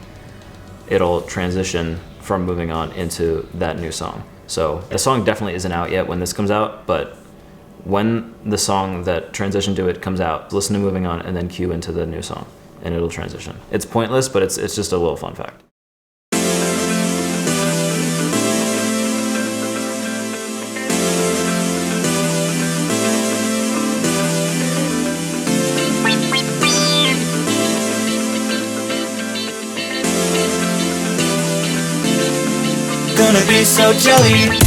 it'll transition from Moving On into that new song. So the song definitely isn't out yet when this comes out, but when the song that transitioned to it comes out, listen to Moving On and then cue into the new song and it'll transition. It's pointless, but it's just a little fun fact. Gonna be so jelly.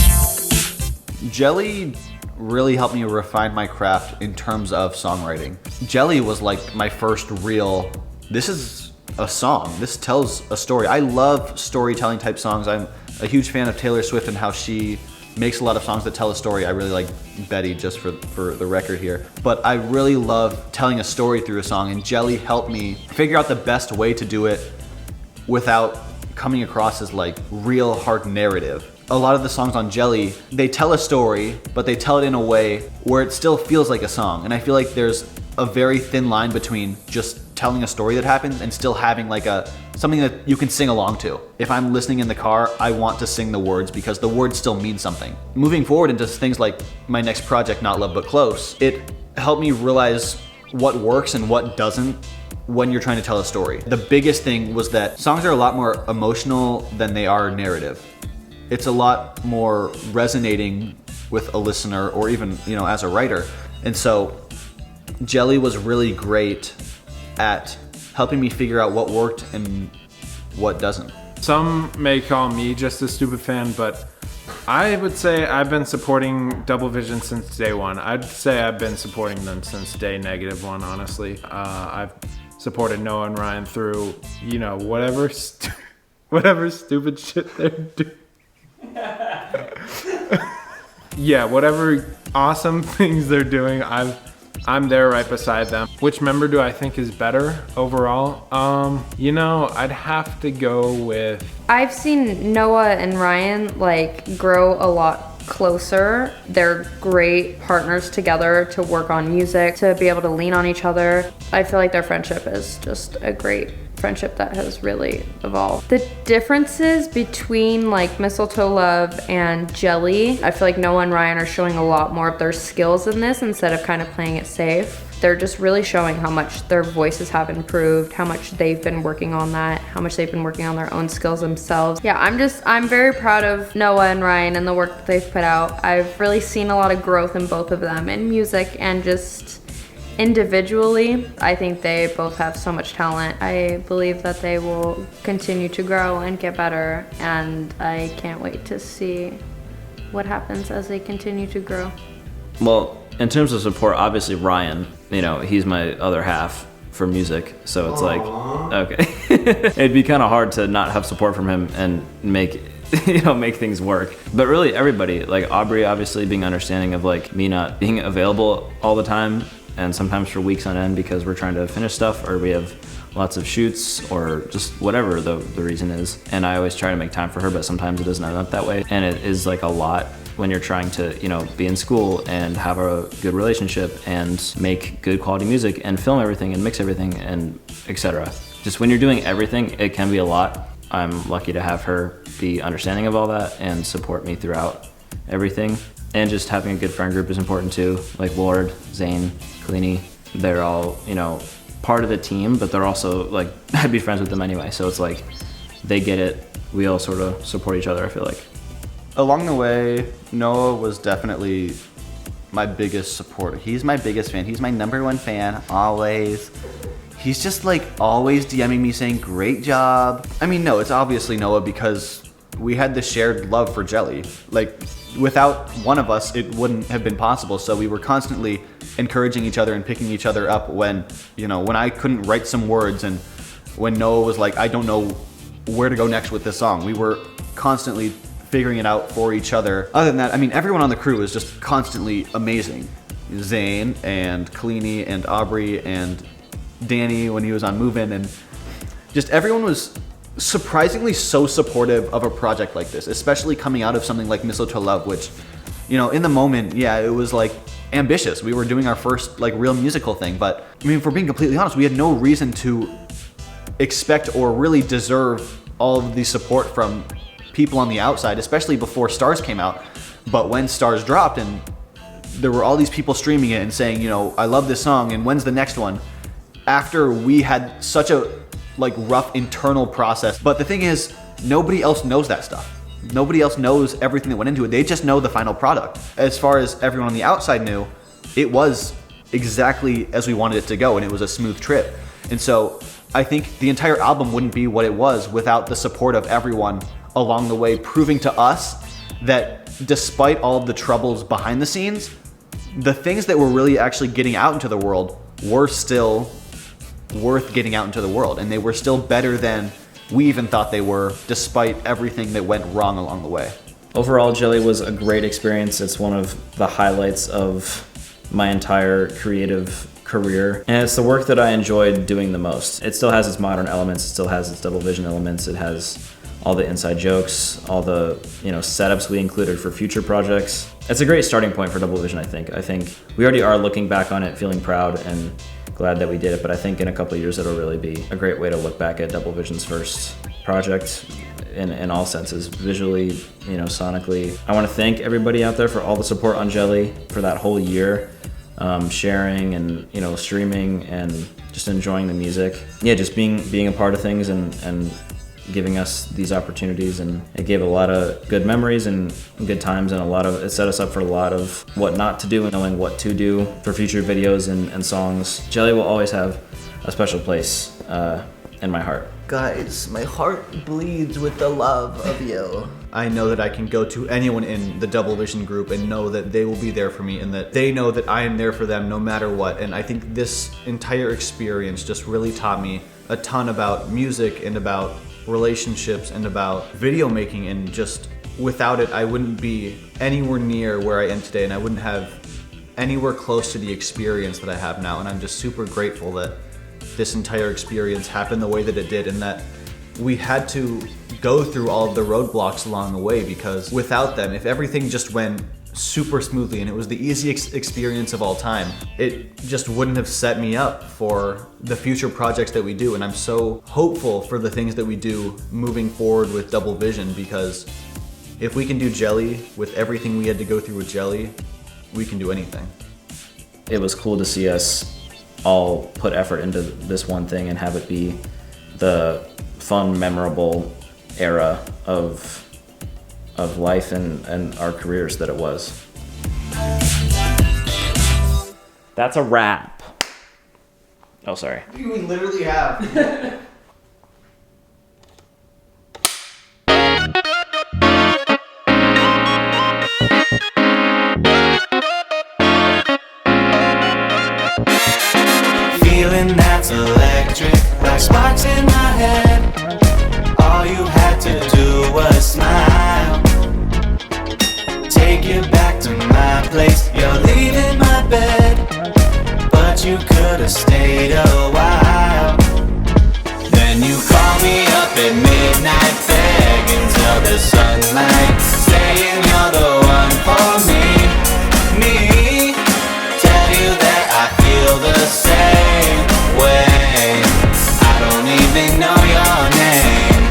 Jelly really helped me refine my craft in terms of songwriting. Jelly was like my first real, this is a song, this tells a story. I love storytelling type songs. I'm a huge fan of Taylor Swift and how she makes a lot of songs that tell a story. I really like Betty, just for the record here. But I really love telling a story through a song, and Jelly helped me figure out the best way to do it without coming across as like real hard narrative. a lot of the songs on Jelly, they tell a story, but they tell it in a way where it still feels like a song. And I feel like there's a very thin line between just telling a story that happens and still having like something that you can sing along to. If I'm listening in the car, I want to sing the words because the words still mean something. Moving forward into things like my next project, Not Love But Close, it helped me realize what works and what doesn't when you're trying to tell a story. The biggest thing was that songs are a lot more emotional than they are narrative. It's a lot more resonating with a listener or even, as a writer. And so Jelly was really great at helping me figure out what worked and what doesn't. Some may call me just a stupid fan, but I would say I've been supporting Double Vision since day one. I'd say I've been supporting them since day -1, honestly. I've supported Noah and Ryan through, whatever stupid shit they're doing. Yeah, whatever awesome things they're doing, I'm there right beside them. Which member do I think is better overall? I'd have to go with... I've seen Noah and Ryan grow a lot closer. They're great partners together to work on music, to be able to lean on each other. I feel like their friendship is just a great friendship that has really evolved. The differences between Mistletoe Love and Jelly, I feel like Noah and Ryan are showing a lot more of their skills in this instead of kind of playing it safe. They're just really showing how much their voices have improved, how much they've been working on that, how much they've been working on their own skills themselves. Yeah, I'm very proud of Noah and Ryan and the work that they've put out. I've really seen a lot of growth in both of them in music and just individually. I think they both have so much talent. I believe that they will continue to grow and get better, and I can't wait to see what happens as they continue to grow. Well, in terms of support, obviously Ryan, he's my other half for music, so it's okay. It'd be kind of hard to not have support from him and make things work. But really everybody, Aubrey obviously being understanding of me not being available all the time, and sometimes for weeks on end because we're trying to finish stuff or we have lots of shoots or just whatever the reason is. And I always try to make time for her, but sometimes it doesn't end up that way. And it is a lot when you're trying to, be in school and have a good relationship and make good quality music and film everything and mix everything and etc. Just when you're doing everything, it can be a lot. I'm lucky to have her be understanding of all that and support me throughout everything. And just having a good friend group is important too, like Lord, Zane, Kalini. They're all, part of the team, but they're also I'd be friends with them anyway. So it's they get it. We all sort of support each other, I feel like. Along the way, Noah was definitely my biggest supporter. He's my biggest fan. He's my #1 fan, always. He's just always DMing me saying, great job. I mean, no, it's obviously Noah because we had this shared love for Jelly. Without one of us, it wouldn't have been possible. So we were constantly encouraging each other and picking each other up when I couldn't write some words and when Noah was I don't know where to go next with this song. We were constantly figuring it out for each other. Other than that, I mean, everyone on the crew is just constantly amazing. Zane and Kalini and Aubrey and Danny when he was on Move In, and just everyone was surprisingly so supportive of a project like this, especially coming out of something like Mistletoe Love, which, in the moment, yeah, it was ambitious. We were doing our first real musical thing, but I mean, if we're being completely honest, we had no reason to expect or really deserve all of the support from people on the outside, especially before Stars came out. But when Stars dropped and there were all these people streaming it and saying, I love this song and when's the next one? After we had such a rough internal process. But the thing is, nobody else knows that stuff. Nobody else knows everything that went into it. They just know the final product. As far as everyone on the outside knew, it was exactly as we wanted it to go and it was a smooth trip. And so I think the entire album wouldn't be what it was without the support of everyone along the way, proving to us that despite all of the troubles behind the scenes, the things that were really actually getting out into the world were still worth getting out into the world, and they were still better than we even thought they were, despite everything that went wrong along the way. Overall, Jelly was a great experience. It's one of the highlights of my entire creative career, and it's the work that I enjoyed doing the most. It still has its modern elements, it still has its Double Vision elements, it has all the inside jokes, all the setups we included for future projects. It's a great starting point for Double Vision, I think. I think we already are looking back on it feeling proud and glad that we did it, but I think in a couple of years it'll really be a great way to look back at Double Vision's first project in all senses, visually, sonically. I want to thank everybody out there for all the support on Jelly for that whole year, sharing and streaming and just enjoying the music. Yeah, just being a part of things and giving us these opportunities, and it gave a lot of good memories and good times, and it set us up for a lot of what not to do and knowing what to do for future videos and songs. Jelly will always have a special place in my heart. Guys, my heart bleeds with the love of you. I know that I can go to anyone in the Double Vision group and know that they will be there for me and that they know that I am there for them no matter what. And I think this entire experience just really taught me a ton about music and about relationships and about video making, and just without it I wouldn't be anywhere near where I am today, and I wouldn't have anywhere close to the experience that I have now. And I'm just super grateful that this entire experience happened the way that it did, and that we had to go through all of the roadblocks along the way, because without them, if everything just went super smoothly and it was the easiest experience of all time, it just wouldn't have set me up for the future projects that we do. And I'm so hopeful for the things that we do moving forward with Double Vision, because if we can do Jelly with everything we had to go through with Jelly, we can do anything. It was cool to see us all put effort into this one thing and have it be the fun, memorable era of life and our careers that it was. That's a wrap. Oh, sorry. We literally have. Feeling that's electric, like sparks in my head. All you had to do was smile. Take you back to my place. You're leaving my bed, but you could have stayed a while. Then you call me up at midnight, begging till the sunlight, saying you're the one for me. Tell you that I feel the same way. I don't even know your name,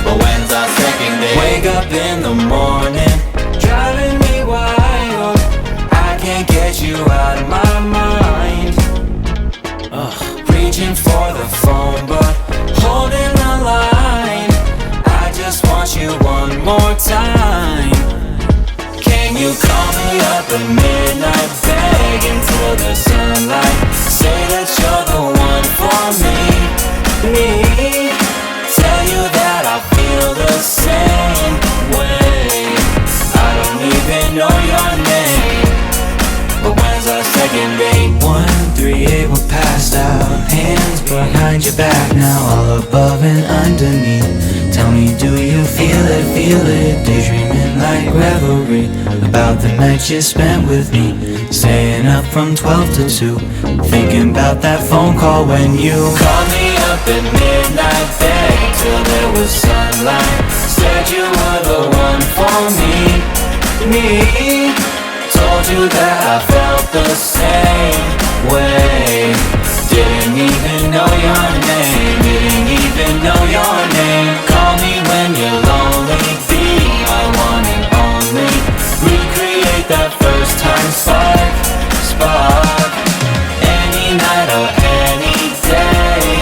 but when's our second date? Wake up in the morning, driving me wild. I can't get you out of my mind. Reaching for the phone, but holding the line. I just want you one more time. Can you call me up at midnight, begging till the sunlight, say that you're the one for me. Tell you that I feel the same way. I don't even know your name, but when's our second date? 138, we're passed out, hands behind your back now, all above and underneath. Tell me, do you feel it, daydreaming like revelry about the night you spent with me, staying up from 12 to 2, thinking about that phone call when you called me up at midnight, begged till there was sunlight, said you were the one for me. Told you that I felt the same way. Didn't even know your name, didn't even know your name. Call me when you're lonely, be my one and only. Recreate that first time spark. Any night or any day.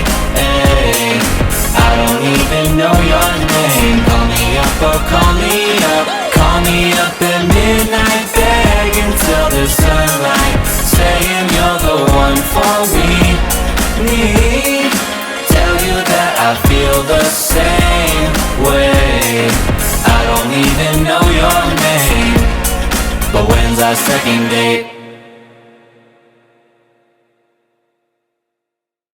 I don't even know your name. Call me up or call me up. Call me up at midnight, begging till the sunlight, saying you're the one for me. Tell you that I feel the same way. I don't even know your name, but when's our second date?